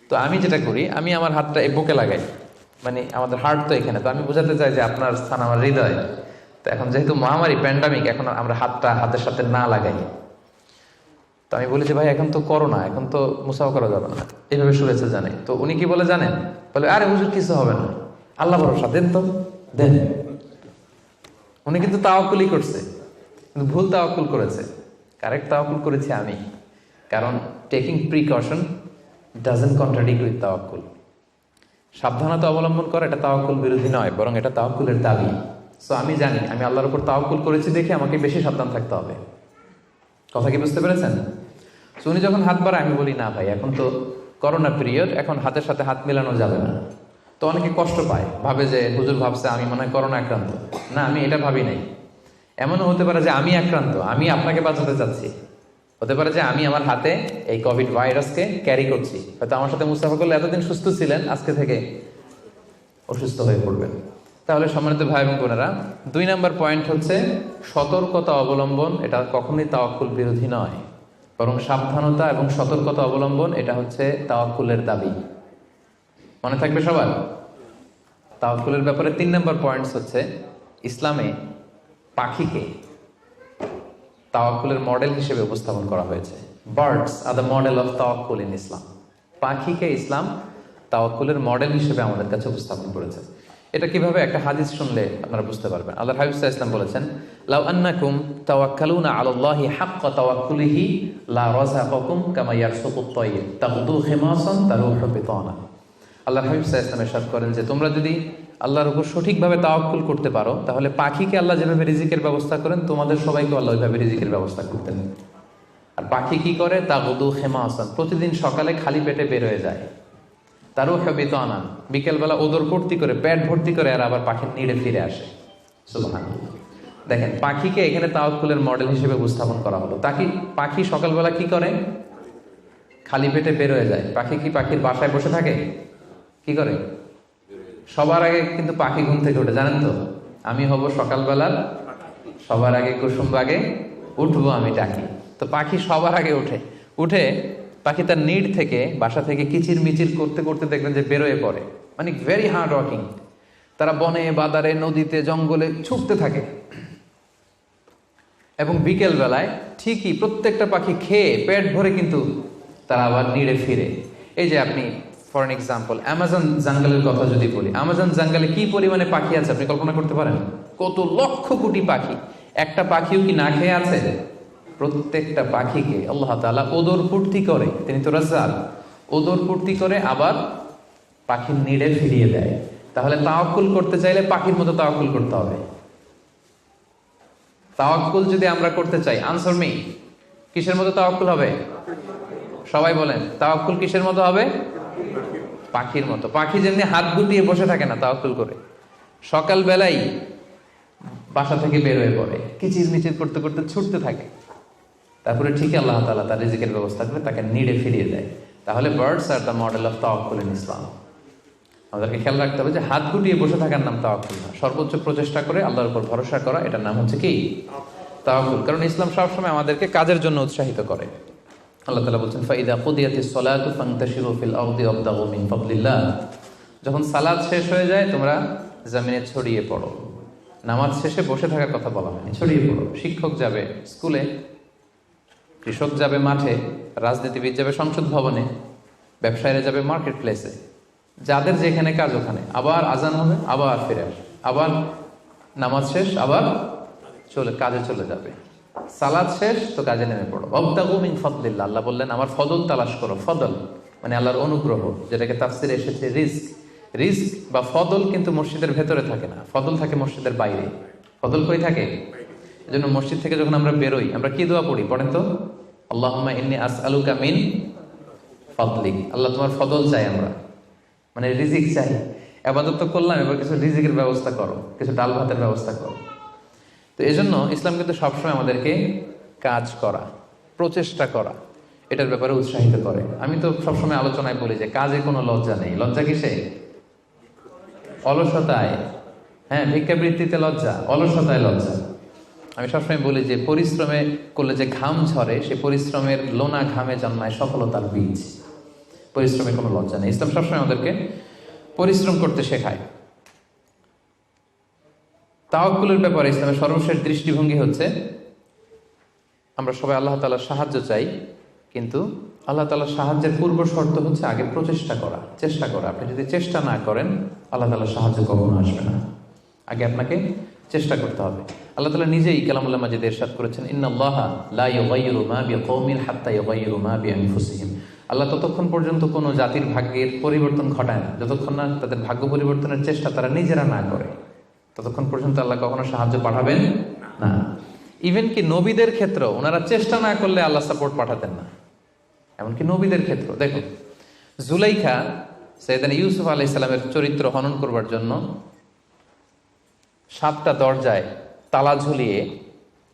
তো আমি যেটা করি, আমি আমার হাতটা এই বুকে লাগাই, মানে আমাদের হার্ট তো এখানে, তো আমি বোঝাতে চাই যে আপনার স্থান আমার হৃদয়। তো এখন যেহেতু মহামারী, প্যান্ডামিক, এখন আমরা হাতটা হাতের সাথে না লাগাই। তো আমি বলি যে, ভাই এখন তো করোনা, এখন তো মুসাফা করা যাবে না, এইভাবে শুভেচ্ছা জানাই। তো উনি কি বলে জানেন? বলে, আরে হুজুর কিছু হবে না, আল্লাহ ভরসা, দেন তো দেন। উনি কিন্তু তাওয়াক্কুলই করছে, কিন্তু ভুল তাওয়াক্কুল করেছে। কারেক্ট তাওয়াক্কুল করেছি আমি, কারণ taking precaution doesn't contradict with তাওয়াক্কুল। সাবধানতা অবলম্বন করা এটা তাওয়াক্কুল বিরোধী নয়, বরং এটা তাওয়াক্কুলের দাবি। সো আমি জানি আমি আল্লাহর উপর তাওয়াক্কুল করেছি দেখে আমাকে বেশি সাবধান থাকতে হবে। কথা কি বুঝতে পেরেছেন? সো উনি যখন হাত বাড়ায়, আমি বলি, না ভাই, এখন তো করোনা পিরিয়ড, এখন হাতের সাথে হাত মেলানো যাবে না। তো অনেকে কষ্ট পায়, ভাবে যে হুজুর ভাবছে আমি মনে হয় করোনা আক্রান্ত। না, আমি এটা ভাবি নাই। এমনও হতে পারে যে আমি আক্রান্ত, আমি আপনাকে বাঁচাতে চাচ্ছি। হতে পারে যে আমি আমার হাতে এই কোভিড ভাইরাসকে ক্যারি করছি। হয়তো আমার সাথে মুস্তাফা করলে এতদিন সুস্থ ছিলেন, আজকে থেকে অসুস্থ হয়ে পড়বেন। তাহলে সম্মানিত ভাই এবং বোনেরা, 2 নম্বর পয়েন্ট হচ্ছে সতর্কতা অবলম্বন। এটা কখনোই তাওয়াক্কুল বিরোধী নয়, বরং সাবধানতা এবং সতর্কতা অবলম্বন এটা হচ্ছে তাওয়াক্কুলের দাবি। মনে থাকবে সবার? তাওয়াক্কুলের ব্যাপারে 3 নম্বর পয়েন্টস হচ্ছে, ইসলামে পাখিকে তাওয়াক্কুলের মডেল হিসেবে উপস্থাপন করা হয়েছে। Birds are the model of তাওয়াক্কুল ইন ইসলাম। পাখিকে ইসলাম তাওয়াক্কুলের মডেল হিসেবে আমাদের কাছে উপস্থাপন করেছে। এটা কিভাবে? একটা হাদিস শুনলে আপনারা বুঝতে পারবেন। আল্লাহর হাবিব সাল্লাল্লাহু আলাইহি ওয়াসাল্লাম বলেছেন, লাউ আন্নাকুম তাওয়াক্কালুনা আলাল্লাহি হাক্কা তাওয়াক্কুলিহি লা রাযাকাকুম কামা ইয়ারসুকুত তায়র তাগদু খিমাসান তারুহু বিতানা। আল্লাহর হাবিব সাল্লাল্লাহু আলাইহি ওয়াসাল্লাম ইরশাদ করেন যে, তোমরা যদি আল্লাহর উপর সঠিকভাবে তাওয়াক্কুল করতে পারো, তাহলে পাখিকে আল্লাহ যেভাবে রিজিকের ব্যবস্থা করেন, তোমাদের সবাইকে আল্লাহ ওইভাবে রিজিকের ব্যবস্থা করতেন। আর পাখি কি করে? তাগদু খিমাসান, প্রতিদিন সকালে খালি পেটে বের হয়ে যায়। তারুহু বিতানা, বিকেলবেলা ওদর ভর্তি করে, পেট ভর্তি করে, আর আবার পাখির নিড়ে ফিরে আসে। সুবহানাল্লাহ। দেখেন, পাখিকে এখানে তাওয়াক্কুলের মডেল হিসেবে উপস্থাপন করা হলো। পাখি সকালবেলা কি করে? খালি পেটে বের হয়ে যায়। পাখি কি পাখির বাসায় বসে থাকে? কি করে? সবার আগে কিন্তু পাখি ঘুম থেকে ওঠে, জানেন তো? আমি হব সকালবেলার সবার আগে, কুসুম বাগে উঠবো আমি ডাকি। তো পাখি সবার আগে উঠে পাখি তার নিড থেকে, বাসা থেকে কিচির মিচির করতে করতে দেখবেন যে বেরোয় পড়ে। মানে ভেরি হার্ড ওয়ার্কিং। তারা বনে, বাদারে, নদীতে, জঙ্গলে ছুটতে থাকে। এবং বিকেল বেলায় ঠিকই প্রত্যেকটা পাখি খেয়ে পেট ভরে কিন্তু তারা আবার নিড়ে ফিরে। এই যে আপনি ফর এন এক্সাম্পল অ্যামাজন জঙ্গলের কথা যদি বলি, অ্যামাজন জঙ্গলে কি পরিমাণে পাখি আছে আপনি কল্পনা করতে পারেন? কত লক্ষ কোটি পাখি। একটা পাখিও কি না খেয়ে আছে? প্রত্যেকটা পাখিকে আল্লাহ তাআলা ওদর পূর্তি করে, তিনি তো রাজ্জাক, ওদর পূর্তি করে আবার পাখির নিড়ে ফিরিয়ে দেয়। তাহলে তাওয়াক্কুল করতে চাইলে পাখির মতো তাওয়াক্কুল করতে হবে। তাওয়াক্কুল যদি আমরা করতে চাই, আনসার মি, কিসের মতো তাওয়াক্কুল হবে? সবাই বলেন, তাওয়াক্কুল কিসের মতো হবে? পাখির মতো। পাখি যেমনি হাত গুটিয়ে বসে থাকে না তাওয়াক্কুল করে, সকাল বেলাই বাসা থেকে বের হয়ে পড়ে, কিচির মিচির করতে করতে ছুটতে থাকে, তারপরে ঠিক আল্লাহ তাআলা তার রিজিকের ব্যবস্থা করে তাকে নিড়ে ফিরিয়ে দেয়। তাহলে birds are the model of তাওয়াক্কুল ইন ইসলাম। আমাদেরকে খেয়াল রাখতে হবে যে হাত গুটিয়ে বসে থাকার নাম তাওয়াক্কুল না, সর্বোচ্চ প্রচেষ্টা করে আল্লাহর উপর ভরসা করা, এটার নাম হচ্ছে কি? তাওয়াক্কুল। কারণ ইসলাম সবসময় আমাদেরকে কাজের জন্য উৎসাহিত করে। আল্লাহ তাআলা বলছেন, ফাইদা কুদিয়াতিস সালাতু ফান্তাশিরু ফিল আরদি ওয়াবতাগু মিন ফাদলিল্লাহ। যখন সালাত শেষ হয়ে যায় তোমরা জমিনে ছড়িয়ে পড়ো। নামাজ শেষে বসে থাকার কথা বলা হয়নি, ছড়িয়ে পড়ো। শিক্ষক যাবে স্কুলে, কৃষক যাবে মাঠে, রাজনীতিবিদ যাবে সংসদ ভবনে, ব্যবসায়ীরা যাবে মার্কেট প্লেসে, যাদের যেখানে কাজ ওখানে। আবার আজান হবে, আবার ফিরে আসবে, আবার নামাজ শেষ, আবার কাজে চলে যাবে। সালাত শেষ তো কাজে নেমে পড়ো। ওয়াবতাগু মিন ফাদলিল্লাহ, আল্লাহ বললেন আমার ফদল তালাশ করো। ফদল মানে আল্লাহর অনুগ্রহ, যেটাকে তাফসিরে এসেছে রিজক। রিজক বা ফদল কিন্তু মসজিদের ভেতরে থাকে না, ফদল থাকে মসজিদের বাইরে। ফদল কই থাকে? এজন্য মসজিদ থেকে যখন আমরা বেরোই আমরা কি দোয়া পড়ি? পড়েন তো, আল্লাহুম্মা ইন্নী আসআলুকা মিন ফাদলিক, আল্লাহ তোমার ফদল চাই আমরা, মানে রিজিক চাই। আবাদত তো করলাম, এবার কিছু রিজিকের ব্যবস্থা করো, কিছু ডাল ভাতের ব্যবস্থা করো। তো এই জন্য ইসলাম কিন্তু সবসময় আমাদেরকে কাজ করা, প্রচেষ্টা করা, এটার ব্যাপারে উৎসাহিত করে। আমি তো সবসময় আলোচনায় বলি যে কাজে কোনো লজ্জা নেই। লজ্জা কিসে? অলসতায়। হ্যাঁ, ভিক্ষাবৃত্তিতে লজ্জা, অলসতায় লজ্জা। আমি সবসময় বলি যে পরিশ্রমে করলে যে ঘাম ঝরে, সে পরিশ্রমের লোনা ঘামে জন্মায় সফলতার বীজ। পরিশ্রমে কোনো লজ্জা নেই। ইসলাম সবসময় আমাদেরকে পরিশ্রম করতে শেখায়। তাওয়াক্কুলের ব্যাপারে ইসলামের সর্বশেষ দৃষ্টিভঙ্গি হচ্ছে আমরা সবাই আল্লাহ তাআলার সাহায্য চাই, কিন্তু আল্লাহ তাআলার সাহায্যের পূর্ব শর্ত হচ্ছে আগে প্রচেষ্টা করা, চেষ্টা করা। আপনি যদি চেষ্টা না করেন, আল্লাহ তাআলার সাহায্য কখনো আসবে না। আগে আপনাকে চেষ্টা করতে হবে। আল্লাহ তাআলা নিজেই কালামুল্লাহ মাজিদে ইরশাদ করেছেন, ইন্নাল্লাহা লা ইউগাইয়িরু মা বিকওমিন হাত্তা ইউগাইয়িরু মা বিআনফুসিহিম। আল্লাহ ততক্ষণ পর্যন্ত কোনো জাতির ভাগ্যের পরিবর্তন ঘটায় না যতক্ষণ না তাদের ভাগ্য পরিবর্তনের চেষ্টা তারা নিজেরা না করে, ততক্ষণ পর্যন্ত আল্লাহ কখনো সাহায্য পাঠাবেন না। ইভেন কি নবীদের ক্ষেত্রে ওনারা চেষ্টা না করলে আল্লাহ সাপোর্ট পাঠাতেন না। এমনকি নবীদের ক্ষেত্রে দেখুন, জুলাইখা সাইয়েদনা ইউসুফ আলাইহিস সালামের চরিত্র হনন করবার জন্য 7টা দরজায় তালা ঝুলিয়ে,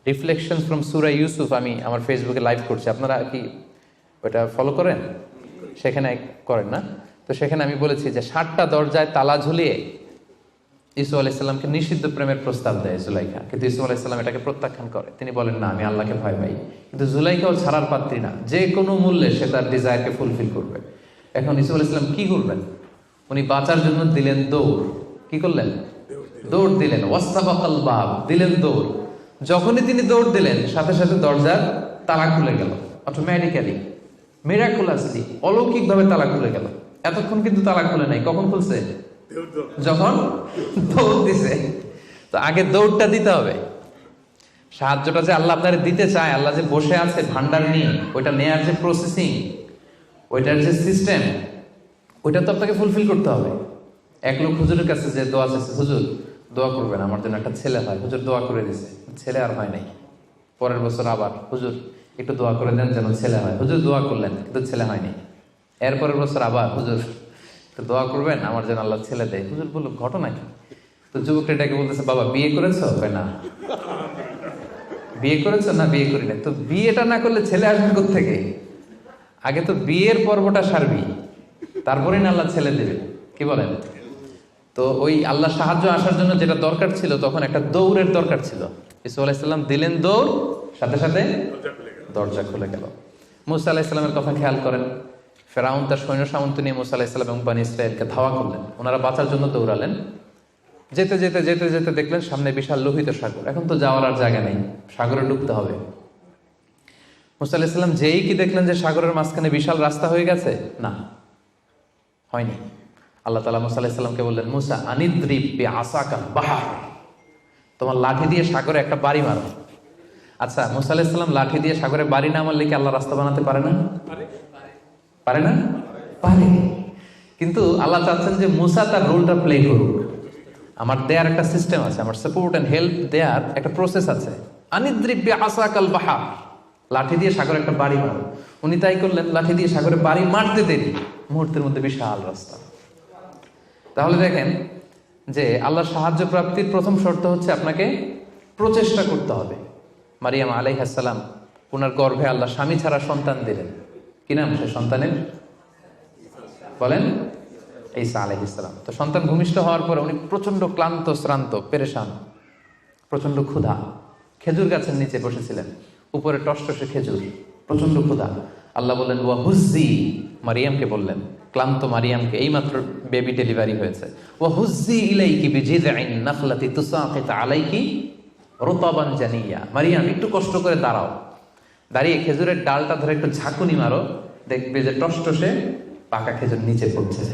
রিফ্লেকশন ফ্রম সূরা ইউসুফ আমি আমার ফেসবুকে লাইভ করছি, আপনারা কি ওটা ফলো করেন? সেখানে করেন না? তো সেখানে আমি বলেছি যে 7টা দরজায় তালা ঝুলিয়ে ইউসুফ আলাইহিস সালামকে নিষিদ্ধ প্রেমের প্রস্তাব দেয় জুলাইখা, কিন্তু ইউসুফ আলাইহিস সালাম এটাকে প্রত্যাখ্যান করে। তিনি বলেন, না, আমি আল্লাহকে ভয় পাই। কিন্তু জুলাইখাও ছাড়ার পাত্রী না, যে কোনো মূল্যে সে তার ডিজায়ারকে ফুলফিল করবে। এখন ইউসুফ আলাইহিস সালাম কি করবেন? উনি বাঁচার জন্য দিলেন দৌড়। কি করলেন? দৌড় দিলেন। ওয়াস্তাবাকাল বাব, দিলেন দৌড়। যখনই তিনি দৌড় দিলেন, সাথে সাথে দরজার তালা খুলে গেল, অটোমেটিক্যালি, মিরাকুলাসলি, অলৌকিকভাবে তালা খুলে গেল। এতক্ষণ কিন্তু তালা খুলে নাই। কখন খুলছে? যখন দৌড় দিছে। তো আগে দৌড়টা দিতে হবে। সাহায্যটা যে আল্লাহ আপনারে দিতে চায়, আল্লাহ যে বসে আছে ভান্ডার নিয়ে, ওইটা নেয়ার যে প্রসেসিং, ওইটার যে সিস্টেম, ওইটা তো আপনাকে ফুলফিল করতে হবে। এক লোক হুজুরের কাছে যে দোয়া চাইছে, হুজুর দোয়া করবেন আমার জন্য একটা ছেলে হয়। হুজুর দোয়া করে দিছে, ছেলে আর হয় নাই। পরের বছর আবার, হুজুর একটু দোয়া করে দেন যেন ছেলে হয়। হুজুর দোয়া করলেন, কিন্তু ছেলে হয়নি। এরপরের বছর আবার, হুজুর তো দোয়া করবেন আমার যেন আল্লাহ ছেলে দেয়। হুজুর বলল, ঘটনা কি? তো যুবকটা এটাকে বলতেছে, বাবা বিয়ে করেছো? না। বিয়ে করেছো? না, বিয়ে করি না। তো বিয়েটা না করলে ছেলে আসবে কোত্থেকে? আগে তো বিয়ের পর্বটা সারবি, তারপরে না আল্লাহ ছেলে দেবে। কি বলেন? তো ওই আল্লাহ সাহায্য আসার জন্য যেটা দরকার ছিল, তখন একটা দৌড়ের দরকার ছিল। ইসু আলাইহিস সালাম দিলেন দৌড়, সাথে সাথে দরজা খুলে গেল। মুসা আলাইহিস সালামের কথা খেয়াল করেন। ফেরাউন তার সৈন্য সামন্ত নিয়ে মুসা আলাইহিস সালাম এবং বনী ইসরাঈলকে ধাওয়া করলেন। ওনারা বাঁচার জন্য দৌড়ালেন। যেতে যেতে যেতে যেতে দেখলেন সামনে বিশাল লোহিত সাগর। এখন তো যাওয়ার আর জায়গা নেই, সাগরে ডুবতে হবে। মুসা আলাইহিস সালাম যেই কি দেখলেন যে সাগরের মাঝখানে বিশাল রাস্তা হয়ে গেছে, না, হয়নি। আল্লাহ তাআলা মুসা আলাইহিস সালামকে বললেন, মুসা আনিদ্রিব বিআসাকাল বাহর, তোমার লাঠি দিয়ে সাগরে একটা বাড়ি মারো। আচ্ছা, মুসা আলাইহিস সালাম লাঠি দিয়ে সাগরে বাড়ি না মারলে কি আল্লাহ রাস্তা বানাতে পারে না? পারে না? পারে। কিন্তু আল্লাহ চাচ্ছেন যে মুসা তার রোলটা প্লে করুক। আমার দেয়ার একটা সিস্টেম আছে, আমার সাপোর্ট এন্ড হেল্প দেয়ার একটা প্রসেস আছে। আনিদ্রিব বিআসাকাল বাহর, লাঠি দিয়ে সাগরে একটা বাড়ি মারো। উনি তাই করলেন, লাঠি দিয়ে সাগরে বাড়ি মারতে দেরি, মুহূর্তের মধ্যে বিশাল রাস্তা। তাহলে দেখেন যে আল্লাহর সাহায্য প্রাপ্তির প্রথম শর্ত হচ্ছে আপনাকে প্রচেষ্টা করতে হবে। মারিয়াম আলাইহিস সালাম, ওনার গর্ভে আল্লাহ স্বামী ছাড়া সন্তান দিলেন। কি নাম সে সন্তানের? বলেন, ঈসা আলাইহিস সালাম। তো সন্তান ভূমিষ্ঠ হওয়ার পর উনি প্রচন্ড ক্লান্ত, শ্রান্ত, পেরেশান, প্রচন্ড ক্ষুধা। খেজুর গাছের নিচে বসেছিলেন, উপরে টসটসে খেজুর, প্রচন্ড ক্ষুধা। আল্লাহ বললেন, ওয়া হুজ্জি, মারিয়ামকে বললেন, ক্লান্ত মারিয়ামকে, এইমাত্র বেবি ডেলিভারি হয়েছে, ওয়া হুজ্জি ইলাইকি বিজিযআইন নাখলাতি তুসাকিত আলাইকি রুতাবান জানিয়া, মারিয়াম একটু কষ্ট করে দাঁড়াও, দাঁড়িয়ে খেজুরের ডালটা ধরে একটু ঝাঁকুনি মারো, দেখবে যে টসটসে পাকা খেজুর নিচে পড়ছে।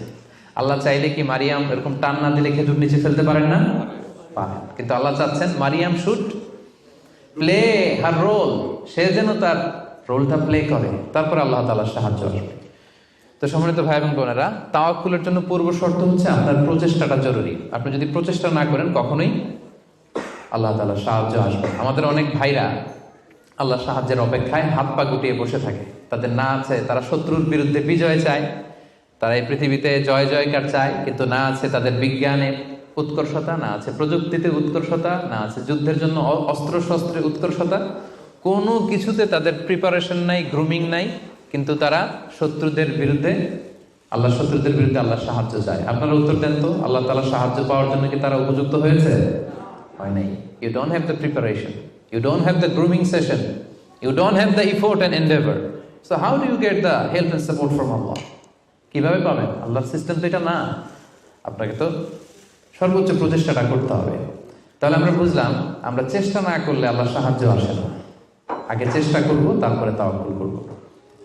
আল্লাহ চাইলে কি মারিয়াম এরকম টান না দিলে খেজুর নিচে ফেলতে পারেন না? পারেন। কিন্তু আল্লাহ চাচ্ছেন Mariam should play her role, সে যেন তার রোলটা প্লে করে, তারপর আল্লাহ তাআলার সাহায্য আসবে। তো সম্মানিত ভাই এবং বোনেরা, তাওয়াক্কুলের জন্য পূর্ব শর্ত হচ্ছে আপনার প্রচেষ্টাটা জরুরি। আপনি যদি প্রচেষ্টা না করেন, কখনোই আল্লাহ তাআলার সাহায্য আসবে। আমাদের অনেক ভাইরা আল্লাহর সাহায্যের অপেক্ষায় হাত পা গুটিয়ে বসে থাকে, তাদের না আছে তারা শত্রুর বিরুদ্ধে বিজয় চায়, তারা এই পৃথিবীতে জয় জয়কার চায়, কিন্তু না আছে তাদের বিজ্ঞানের উৎকর্ষতা, না আছে প্রযুক্তিতে উৎকর্ষতা, না আছে যুদ্ধের জন্য অস্ত্র শস্ত্রের উৎকর্ষতা, কোনো কিছুতে তাদের প্রিপারেশন নাই, গ্রুমিং নাই, কিন্তু তারা শত্রুদের বিরুদ্ধে আল্লাহর সাহায্য চায়। আপনারা উত্তর দেন তো, আল্লাহ তাআলার সাহায্য পাওয়ার জন্য কি তারা উপযুক্ত হয়েছে? হয় নাই। You don't have the preparation, you don't have the grooming session, you don't have the effort and endeavour, so how do you get the help and support from Allah? কিভাবে পাবেন? আল্লাহর সিস্টেম তো এটা না। আপনাকে তো সর্বোচ্চ প্রচেষ্টাটা করতে হবে। তাহলে আমরা বুঝলাম, আমরা চেষ্টা না করলে আল্লাহর সাহায্য আসে না। আগে চেষ্টা করব, তারপরে তাওয়াক্কুল করব।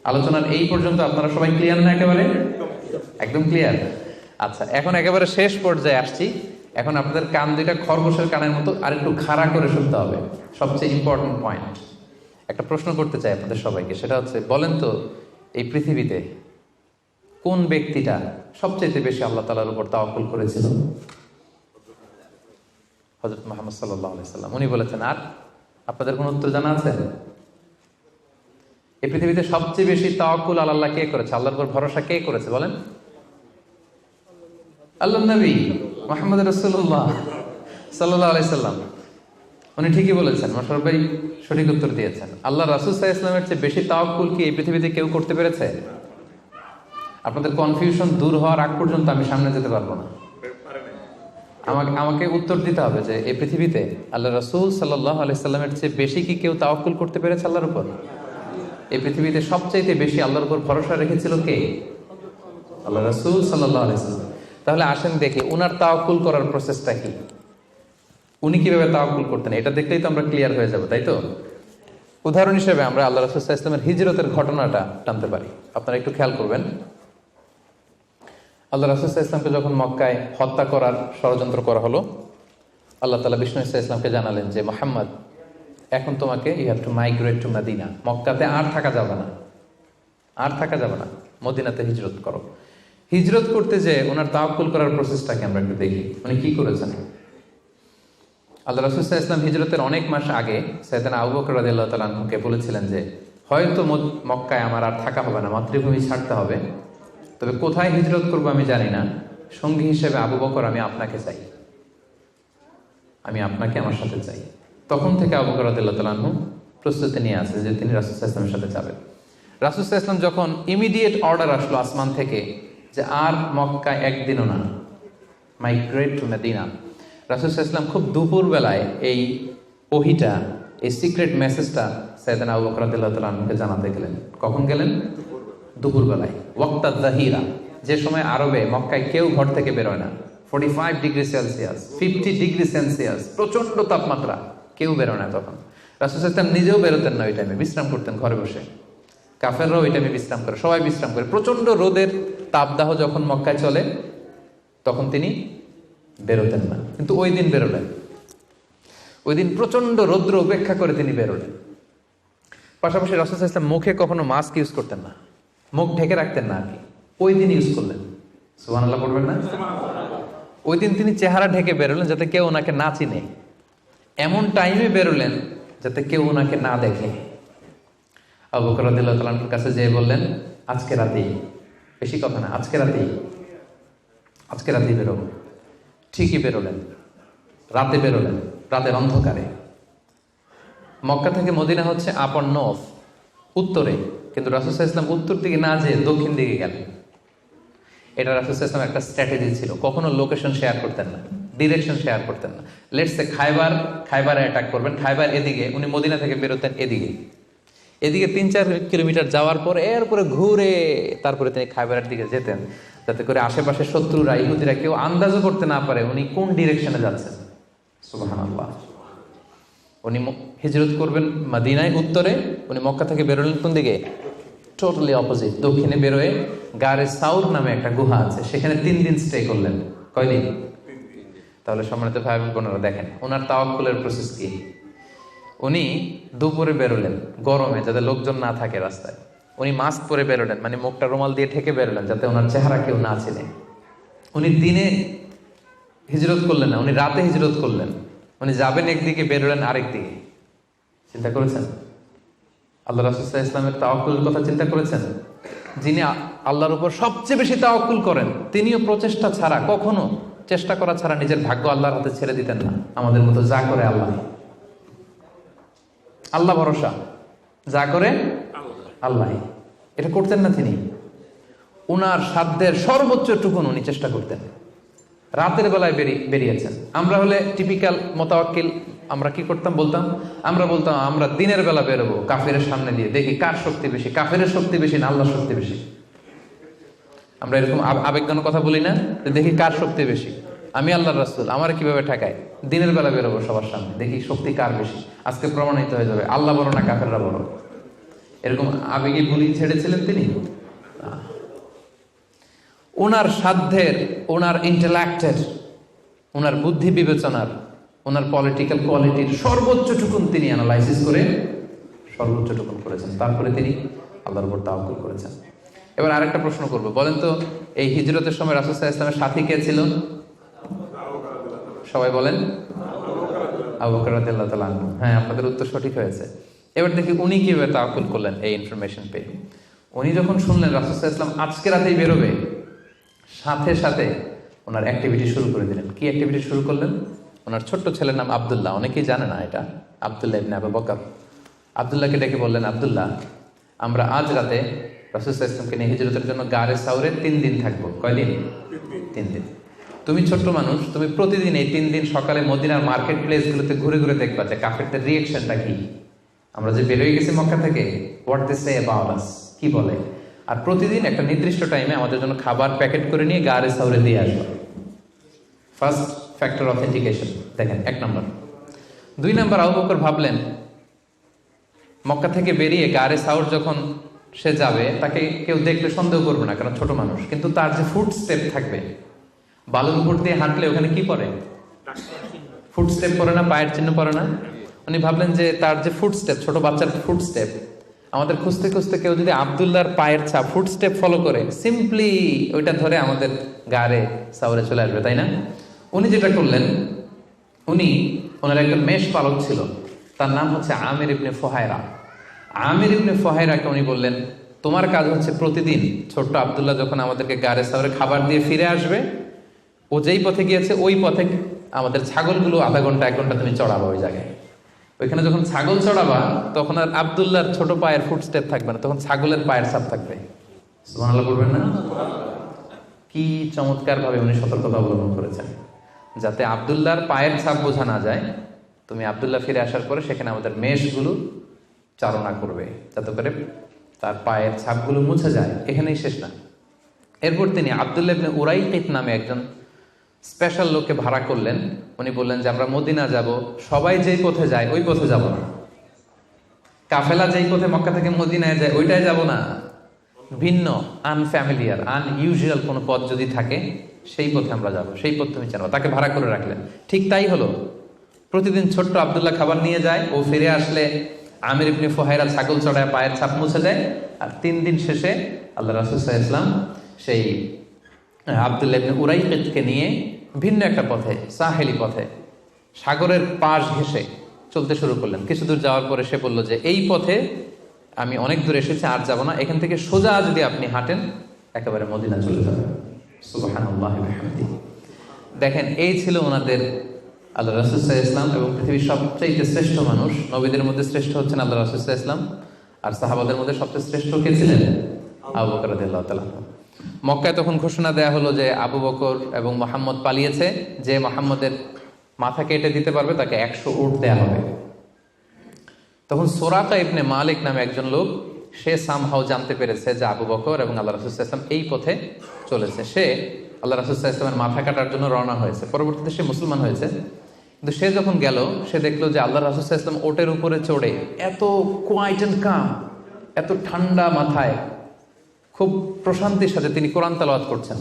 আলোচনার এই পর্যন্ত আপনারা সবাই ক্লিয়ার না? একেবারে একদম ক্লিয়ার। আচ্ছা, এখন একেবারে শেষ পর্যায়ে আসছি। এখন আপনাদের কান দুইটা খরগোশের কানের মতো আর একটু খাড়া করে শুনতে হবে। সবচেয়ে ইম্পর্টেন্ট পয়েন্ট। একটা প্রশ্ন করতে চাই আপনাদের সবাইকে, সেটা হচ্ছে, বলেন তো এই পৃথিবীতে কোন ব্যক্তিটা সবচেয়ে বেশি আল্লাহ তাআলার উপর তাওয়াক্কুল করেছিল? হযরত মুহাম্মদ সাল্লাল্লাহু আলাইহি সাল্লাম। উনি বলেছেন। আর আপনাদের কোন উত্তর জানা আছে? এই পৃথিবীতে সবচেয়ে বেশি তাওয়াক্কুল আল্লাহ কে করেছে? আল্লাহর উপর ভরসা কে করেছে বলেন? আল্লাহর নবী মুহাম্মদ রাসূলুল্লাহ সাল্লাল্লাহু আলাইহি সাল্লাম। উনি ঠিকই বলেছেন, মোশাররফ ভাই সঠিক উত্তর দিয়েছেন। আল্লাহ রাসূল সাল্লাল্লাহু আলাইহি ওয়াসাল্লামের চেয়ে বেশি তাওয়াক্কুল কি এই পৃথিবীতে কেউ করতে পেরেছে? আপনাদের কনফিউশন দূর হওয়ার আগ পর্যন্ত আমি সামনে যেতে পারবো না। আমাকে উত্তর দিতে হবে যে এই পৃথিবীতে আল্লাহ রাসূল সাল্লাল্লাহু আলাইহি সাল্লামের চেয়ে বেশি কি কেউ তাওয়াক্কুল করতে পেরেছে আল্লাহর উপর? এই পৃথিবীতে সবচাইতে বেশি আল্লাহর উপর ভরসা রেখেছিল কে? আল্লাহ রাসূল সাল্লাল্লাহু আলাইহি সাল্লাম। তাহলে আসেন দেখি উনার তাওয়াক্কুল করার প্রসেসটা কি, উনি কিভাবে তাওয়াক্কুল করতেন। এটা দেখলেই তো আমরা ক্লিয়ার হয়ে যাব, তাই তো? উদাহরণ হিসেবে আমরা আল্লাহ রাসূল সাল্লাল্লাহু আলাইহি ওয়াসাল্লামের হিজরতের ঘটনাটা টানতে পারি। আপনারা একটু খেয়াল করবেন। আল্লাহ রাসূল সাল্লাল্লাহু আলাইহি ওয়াসাল্লামকে যখন মক্কায় হত্যা করার ষড়যন্ত্র করা হলো, আল্লাহ তাআলা বিষ্ণু সাল্লাল্লাহু আলাইহি ওয়াসাল্লামকে জানালেন যে, মুহাম্মদ, এখন তোমাকে you have to migrate to Medina. মক্কাতে আর থাকা যাবে না, আর থাকা যাবে না, মদিনাতে হিজরত করো। হিজরত করতে যে ওনার তাওয়াক্কুল করার প্রসেসটাকে আমরা একটু দেখি, উনি কি করেছেন। আল্লাহ রাসূল সাল্লাল্লাহু আলাইহি ওয়াসাল্লাম হিজরতের অনেক মাস আগে সাইয়েদনা আবু বকর রাদিয়াল্লাহু তাআলা আনহুকে বলেছিলেন যে, হয়তো মক্কায় আমার আর থাকা হবে না, মাতৃভূমি ছাড়তে হবে, তবে কোথায় হিজরত করবো আমি জানি না, সঙ্গী হিসেবে আবু বকর আমি আপনাকে চাই, আমি আপনাকে আমার সাথে চাই। তখন থেকে আবু বকর রাদিয়াল্লাহু তাআলা আনহু প্রস্তুতি নিয়ে আছে যে তিনি রাসূল সাল্লাল্লাহু আলাইহি ওয়াসাল্লামের সাথে যাবেন। রাসূল সাল্লাল্লাহু আলাইহি ওয়াসাল্লাম যখন ইমিডিয়েট অর্ডার আসলো আসমান থেকে যে আর মক্কায় একদিনও না, মাইগ্রেট টু মদিনা, রাসূল সাল্লাল্লাহু আলাইহি ওয়াসাল্লাম খুব দুপুর বেলায় এই ওহীটা, এই সিক্রেট মেসেজটা সাইয়েদনা আবু বকর রাদিয়াল্লাহু তাআলা আনহুকে জানাতে গেলেন। কখন গেলেন? দুপুর বেলায়, ওয়াক্তা যাহিরা, যে সময় আরবে মক্কায় কেউ ঘর থেকে বেরোয় না। 45 ডিগ্রি সেলসিয়াস, 50 ডিগ্রি সেলসিয়াস, প্রচন্ড তাপমাত্রা, কেউ বেরোয় না তখন। রাসূল সাল্লাল্লাহু আলাইহি ওয়াসাল্লাম নিজেও বেরোতেন না ওই টাইমে, বিশ্রাম করতেন ঘরে বসে। কাফেররাও ওই টাইমে বিশ্রাম করে, সবাই বিশ্রাম করে। প্রচন্ড রোদের তাপদাহ যখন মক্কায় চলে তখন তিনি বেরোতেন না, কিন্তু ওই দিন বেরোলেন। ওই দিন প্রচন্ড রৌদ্র উপেক্ষা করে তিনি বেরোলেন। পাশাপাশি রাসূল সাল্লাল্লাহু আলাইহি ওয়াসাল্লাম মুখে কখনো মাস্ক ইউজ করতেন না, মুখ ঢেকে রাখতেন না আর কি, ওই দিন ইউজ করলেন। সুবহানাল্লাহ পড়বেন না? ওই দিন তিনি চেহারা ঢেকে বেরোলেন যাতে কেউ ওনাকে না চিনে, এমন টাইমে বেরোলেন যাতে কেউ ওনাকে না দেখে। আবু বকর রাদিয়াল্লাহু তাআলার কাছে যেয়ে বললেন, আজকে রাতেই, বেশি কথা না, আজকে রাতেই বেরোবো। ঠিকই বেরোলেন, রাতে বেরোলেন, রাতের অন্ধকারে। মক্কা থেকে মদিনা হচ্ছে আপ অর নর্থ, উত্তরে, কিন্তু রাসূল সাল্লাল্লাহু আলাইহি ওয়াসাল্লাম উত্তর দিকে না যেয়ে দক্ষিণ দিকে গেলেন। এটা রাসূল সাল্লাল্লাহু আলাইহি ওয়াসাল্লামের একটা স্ট্র্যাটেজি ছিল, কখনো লোকেশন শেয়ার করতেন না, ডিরেকশন শেয়ার করতেন না। লেটস সে খায়বারে অ্যাটাক করবেন, খায়বার এদিকে, উনি মদিনা থেকে বেরোতেন এদিকে 3-4 কিলোমিটার যাওয়ার পর এরপরে ঘুরে তারপরে তিনি খায়বারের দিকে যেতেন, যাতে করে আশেপাশে শত্রুরা, ইহুদিরা কেউ আন্দাজও করতে না পারে উনি কোন ডিরেকশনে যাচ্ছেন। সুবহানাল্লাহ। উনি হিজরত করবেন মদিনায় উত্তরে, উনি মক্কা থেকে বেরোলেন কোন দিকে? টোটালি অপোজিট, দক্ষিণে বেরোয় গারে সাউর নামে একটা গুহা আছে, সেখানে 3 দিন স্টে করলেন। কয়দিন? তাহলে সম্মানিত ভাই বোনেরা দেখেন ওনার তাওয়াক্কুলের প্রসেস কি। উনি দুপুরে বেরোলেন গরমে, যাতে লোকজন না থাকে রাস্তায়। উনি মাস্ক পরে বেরোলেন, মানে মুখটা রুমাল দিয়ে ঢেকে বেরোলেন যাতে ওনার চেহারা কেউ না চেনে। উনি দিনে হিজরত করলেন না, উনি রাতে হিজরত করলেন। উনি যাবেন একদিকে, বেরোলেন আরেক দিকে। চিন্তা করেছেন? আল্লাহ রাসূল সাল্লাল্লাহু আলাইহি ওয়াসাল্লামের তাওয়াক্কুলের কথা চিন্তা করেছেন? যিনি আল্লাহর উপর সবচেয়ে বেশি তাওয়াক্কুল করেন, তিনিও প্রচেষ্টা ছাড়া, কখনো চেষ্টা করা ছাড়া নিজের ভাগ্য আল্লাহর হাতে ছেড়ে দিতেন না। আমাদের মতো যা করে আল্লাহ, আল্লাহ ভরসা, যা করে আল্লাহ, এটা করতেন না তিনি। উনার সাধ্যের সর্বোচ্চ টুকুন উনি চেষ্টা করতেন। রাতের বেলায় বেরিয়েছেন। আমরা হলে টিপিক্যাল মোতাওয়াক্কিল, আমরা কি করতাম? আমরা বলতাম আমরা দিনের বেলা বেরোবো কাফেরের সামনে দিয়ে, দেখি কার শক্তি বেশি, কাফেরের শক্তি বেশি না আল্লাহর শক্তি বেশি। আমরা এরকম আবেগঘন কথা বলি না, দেখি কার শক্তি বেশি, আমি আল্লাহর রাসূল, আমার কিভাবে ঠেকায়। দিনের বেলা বেরোবো সবার সামনে, দেখি শক্তি কার বেশি, আজকে প্রমাণিত হয়ে যাবে আল্লাহ বড় না কাফেররা বড়। এরকম আবেগী গুলি ছেড়েছিলেন তিনি। ওনার সাধ্যের, ওনার ইন্টেলেক্টের, ওনার বুদ্ধি বিবেচনার, ওনার পলিটিক্যাল কোয়ালিটির সর্বোচ্চ টুকুন তিনি অ্যানালাইসিস করে সর্বোচ্চ টুকুন করেছেন। তারপরে তিনি আল্লাহর উপর তাওয়াক্কুল করেছেন। এবার আরেকটা প্রশ্ন করব, বলেন তো এই হিজরতের সময় রাসূল সাল্লাল্লাহু আলাইহি ওয়াসাল্লামের সাথী কে ছিল? সবাই বলেন আবু বকর রাদিয়াল্লাহু তাআলা আনহু। হ্যাঁ, আপনাদের উত্তর সঠিক হয়েছে। এবার দেখি উনি কিভাবে তাওয়াক্কুল করলেন এই ইনফরমেশন পেয়ে। উনি যখন শুনলেন রাসূল সাল্লাল্লাহু আলাইহি ওয়াসাল্লাম আজকে রাতেই বেরোবে, সাথে সাথে ওনার অ্যাক্টিভিটি শুরু করে দিলেন। কি অ্যাক্টিভিটি শুরু করলেন? ওনার ছোট্ট ছেলের নাম আব্দুল্লাহ, অনেকেই জানে না এটা, আব্দুল্লাহ ইবনে আবু বকর। আব্দুল্লাহকে ডেকে বললেন, আব্দুল্লাহ, আমরা আজ রাতে রাসূল সাল্লাল্লাহু আলাইহি ওয়াসাল্লামকে নিয়ে হিজরতের জন্য গারে সাউরে 3 দিন থাকবো। কয়দিন? 3 দিন। তুমি ছোট্ট মানুষ, তুমি প্রতিদিন এই 3 দিন সকালে মদিনার মার্কেট প্লেসগুলোতে ঘুরে ঘুরে দেখবা যে কাফেরদের রিঅ্যাকশনটা কি। আমরা যে বের হয়ে গেছি মক্কা থেকে, what they say about us, কি বলে। আর প্রতিদিন একটা নির্দিষ্ট টাইমে আমাদের জন্য খাবার প্যাকেট করে নিয়ে গারে সাউরে দিয়ে আসবো। ফার্স্ট ফ্যাক্টর অথেন্টিকেশন দেখেন, 1 নম্বর। 2 নম্বর, আবু বকর ভাবলেন মক্কা থেকে বেরিয়ে গারে সাউর যখন সে যাবে তাকে কেউ দেখলে সন্দেহ করবে না, কারণ ছোট মানুষ। কিন্তু তার যে ফুট স্টেপ থাকবে, বালুর উপর দিয়ে হাঁটলে ওখানে কি পড়ে? ফুট স্টেপ পড়ে না, পায়ের চিহ্ন পড়ে না। উনি ভাবলেন যে তার যে ফুট স্টেপ, ছোট বাচ্চার ফুট স্টেপ, আমাদের খুঁজতে খুঁজতে কেউ যদি আব্দুল্লাহর পায়ের ছাপ, ফুট স্টেপ ফলো করে, সিম্পলি ওইটা ধরে আমাদের গারে সাউরে চলে আসবে, তাই না? উনি যেটা করলেন, উনি ওনার একজন মেষ পালক ছিল, তার নাম হচ্ছে আমির ইবনে ফুহায়রা। আমির ইবনে ফুহায়রাকে উনি বললেন, তোমার কাজ হচ্ছে প্রতিদিন ছোট্ট আব্দুল্লাহ যখন আমাদেরকে গারে সাউরে খাবার দিয়ে ফিরে আসবে, ও যেই পথে গিয়েছে ওই পথে আমাদের ছাগলগুলো আধা ঘন্টা 1 ঘন্টা তুমি চড়াবা ওই জায়গায়। ওইখানে যখন ছাগল চড়াবা তখন আর আব্দুল্লাহর ছোট পায়ের ফুটস্টেপ থাকবে না, তখন ছাগলের পায়ের ছাপ থাকবে। সুবহানাল্লাহ বলবেন না? কি চমৎকার ভাবে উনি সতর্কতা অবলম্বন করেছেন, যাতে আব্দুল্লাহর পায়ের ছাপ বোঝা না যায়। তুমি আব্দুল্লাহ ফিরে আসার পরে সেখানে আমাদের মেষগুলো চারণা করবে, যাতে করে তার পায়ের ছাপগুলো মুছে যায়। এখানেই শেষ না। এরপর তিনি আব্দুল্লাহ ইবনে উরাইকিত নামে একজন স্পেশাল লোককে ভাড়া করলেন। উনি বললেন যে আমরা মদিনা যাব, সবাই যেই পথে যায় ওই পথে যাব না, কাফেলা যেই পথে মক্কা থেকে মদিনায় যায় ওইটাই যাব না, ভিন্ন আনফ্যামিলিয়ার আনইউজুয়াল কোনো পথ যদি থাকে সেই পথে আমরা যাব, সেই পথ তুমি জানো। তাকে ভাড়া করে রাখলেন। ঠিক তাই হলো। প্রতিদিন ছোট্ট আব্দুল্লাহ খাবার নিয়ে যায়, ও ফিরে আসলে আমির ইবনে ফুহায়রা ছাগল চড়ায় পায়ের ছাপ মুছে যায়। আর 3 দিন শেষে আল্লাহ রাসূল সাল্লাল্লাহু আলাইহি ওয়াসাল্লাম সেই আব্দুল্লাহ ইবনে উরাইকিতকে নিয়ে ভিন্ন একটা পথে, সাহেলি পথে, সাগরের পাশ ঘেঁষে চলতে শুরু করলেন। কিছু দূর যাওয়ার পরে সে বলল যে এই পথে আমি অনেক দূর এসেছি, আর যাব না, এখান থেকে সোজা যদি আপনি হাঁটেন একেবারে মদিনা চলে যাবেন। সুবহানাল্লাহ ওয়া বিহামদিহি। দেখেন, এই ছিল ওনাদের আল্লাহ রাসূল সাল্লাল্লাহু আলাইহি ওয়াসাল্লাম, এবং পৃথিবীর সবচেয়ে শ্রেষ্ঠ মানুষ, নবীদের মধ্যে শ্রেষ্ঠ হচ্ছেন আল্লাহ রাসূল সাল্লাল্লাহু আলাইহি ওয়াসাল্লাম, আর সাহাবাদের মধ্যে সবচেয়ে শ্রেষ্ঠ কে ছিলেন? আবু বকর রাদিয়াল্লাহু তাআলা। মক্কায় তখন ঘোষণা দেয়া হলো যে আবু বকর এবং মুহাম্মদ পালিয়েছে, যে মুহাম্মদের মাথা কেটে দিতে পারবে তাকে 100 উট দেয়া হবে। তখন সুরাকা ইবনে মালিক নামে একজন লোক, সে সামহাও জানতে পেরেছে যে আবু বকর এবং আল্লাহ রাসূল সাল্লাল্লাহু আলাইহি ওয়াসাল্লাম এই পথে চলেছে। সে আল্লাহ রাসূল সাল্লাল্লাহু আলাইহি ওয়াসাল্লামের মাথা কাটার জন্য রওনা হয়েছে। পরবর্তীতে সে মুসলমান হয়েছে। কিন্তু সে যখন গেল, সে দেখলো যে আল্লাহ রাসূল সাল্লাল্লাহু আলাইহি ওয়াসাল্লাম ওটের উপরে চড়ে এত কোয়াইট এন্ড কাম, এত ঠান্ডা মাথায়, খুব প্রশান্তির সাথে তিনি কোরআন তেলাওয়াত করছেন।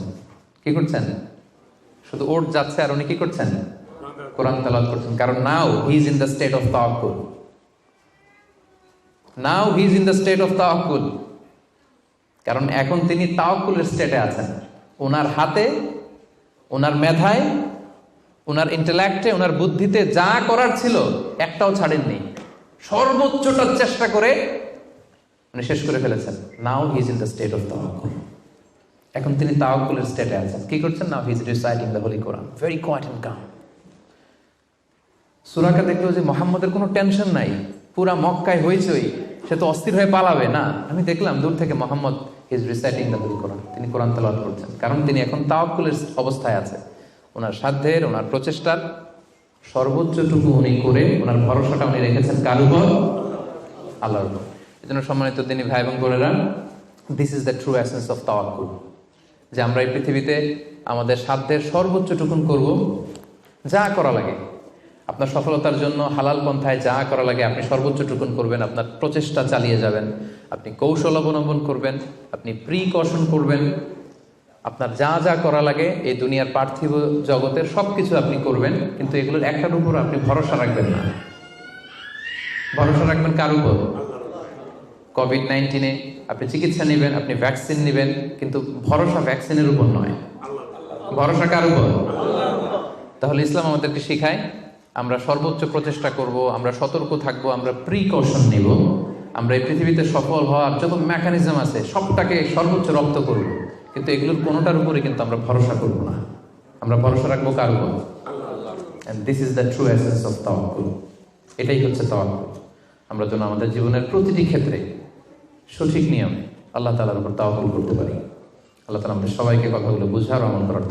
কি করছেন? শুধু ওট যাচ্ছে আর উনি কি করছেন? কোরআন তেলাওয়াত করছেন। কারণ now he is in the state of tawakkul. Now he is in the state of tawakkul. কারণ এখন তিনি তাওয়াক্কুলের স্টেটে আছেন। ওনার হাতে, ওনার মেধায়, ওনার ইন্টেলেক্টে, ওনার বুদ্ধিতে যা করার ছিল একটাও ছাড়েননি। সর্বোচ্চটা চেষ্টা করে উনি শেষ করে ফেলেছেন। Now he is in the state of tawakkul. এখন তিনি তাওয়াক্কুলের স্টেটে আছেন। কি করছেন? Now he is reciting the holy Quran very quiet and calm. সূরাকে দেখলো যে মুহাম্মদের কোনো টেনশন নাই, পুরা মক্কায় হইচই, সে তো অস্থির হয়ে পালাবে না। আমি দেখলাম দূর থেকে Muhammad is reciting the holy Quran, তিনি কোরআন তেলাওয়াত করছেন, কারণ তিনি এখন তাওয়াক্কুলের অবস্থায় আছে। ওনার সাধ্যের, ওনার প্রচেষ্টার সর্বোচ্চটুকু উনি করে ওনার ভরসাটা উনি রেখেছেন কার উপর? আল্লাহর উপর। এই জন্য সম্মানিত তিনি ভাই এবং বোনেরা, this is the true essence of তাওয়াক্কুল, যে আমরা এই পৃথিবীতে আমাদের সাধ্যের সর্বোচ্চটুকুন করব, যা করা লাগে আপনার সফলতার জন্য হালাল পন্থায় যা করা লাগে আপনি সর্বোচ্চটুকুন করবেন, আপনার প্রচেষ্টা চালিয়ে যাবেন, আপনি কৌশল অবলম্বন করবেন, আপনি প্রিকশন করবেন, আপনার যা যা করা লাগে এই দুনিয়ার পার্থিব জগতের সবকিছু আপনি করবেন, কিন্তু এগুলোর একটার উপর আপনি ভরসা রাখবেন না। ভরসা রাখবেন কার উপর? কোভিড-19 আপনি চিকিৎসা নেবেন, আপনি ভ্যাকসিন নেবেন, কিন্তু ভরসা ভ্যাকসিনের উপর নয়, ভরসা কার উপর? তাহলে ইসলাম আমাদেরকে শেখায় আমরা সর্বোচ্চ প্রচেষ্টা করব, আমরা সতর্ক থাকব, আমরা প্রিকশন নেব, আমরা এই পৃথিবীতে সফল হওয়ার যত মেকানিজম আছে সবটাকে সর্বোচ্চ রপ্ত করব, কিন্তু এগুলোর কোনোটার উপরে কিন্তু আমরা ভরসা করব না। আমরা ভরসা রাখবো কার উপর? And this is the true essence of তাওয়াক্কুল। এটাই হচ্ছে তাওয়াক্কুল। আমরা যেন আমাদের জীবনের প্রতিটি ক্ষেত্রে সঠিক নিয়মে আল্লাহ তাআলার উপর তাওয়াক্কুল করতে পারি। আল্লাহ তাআলা আমাদের সবাইকে কথাগুলো বুঝার ও আমল করার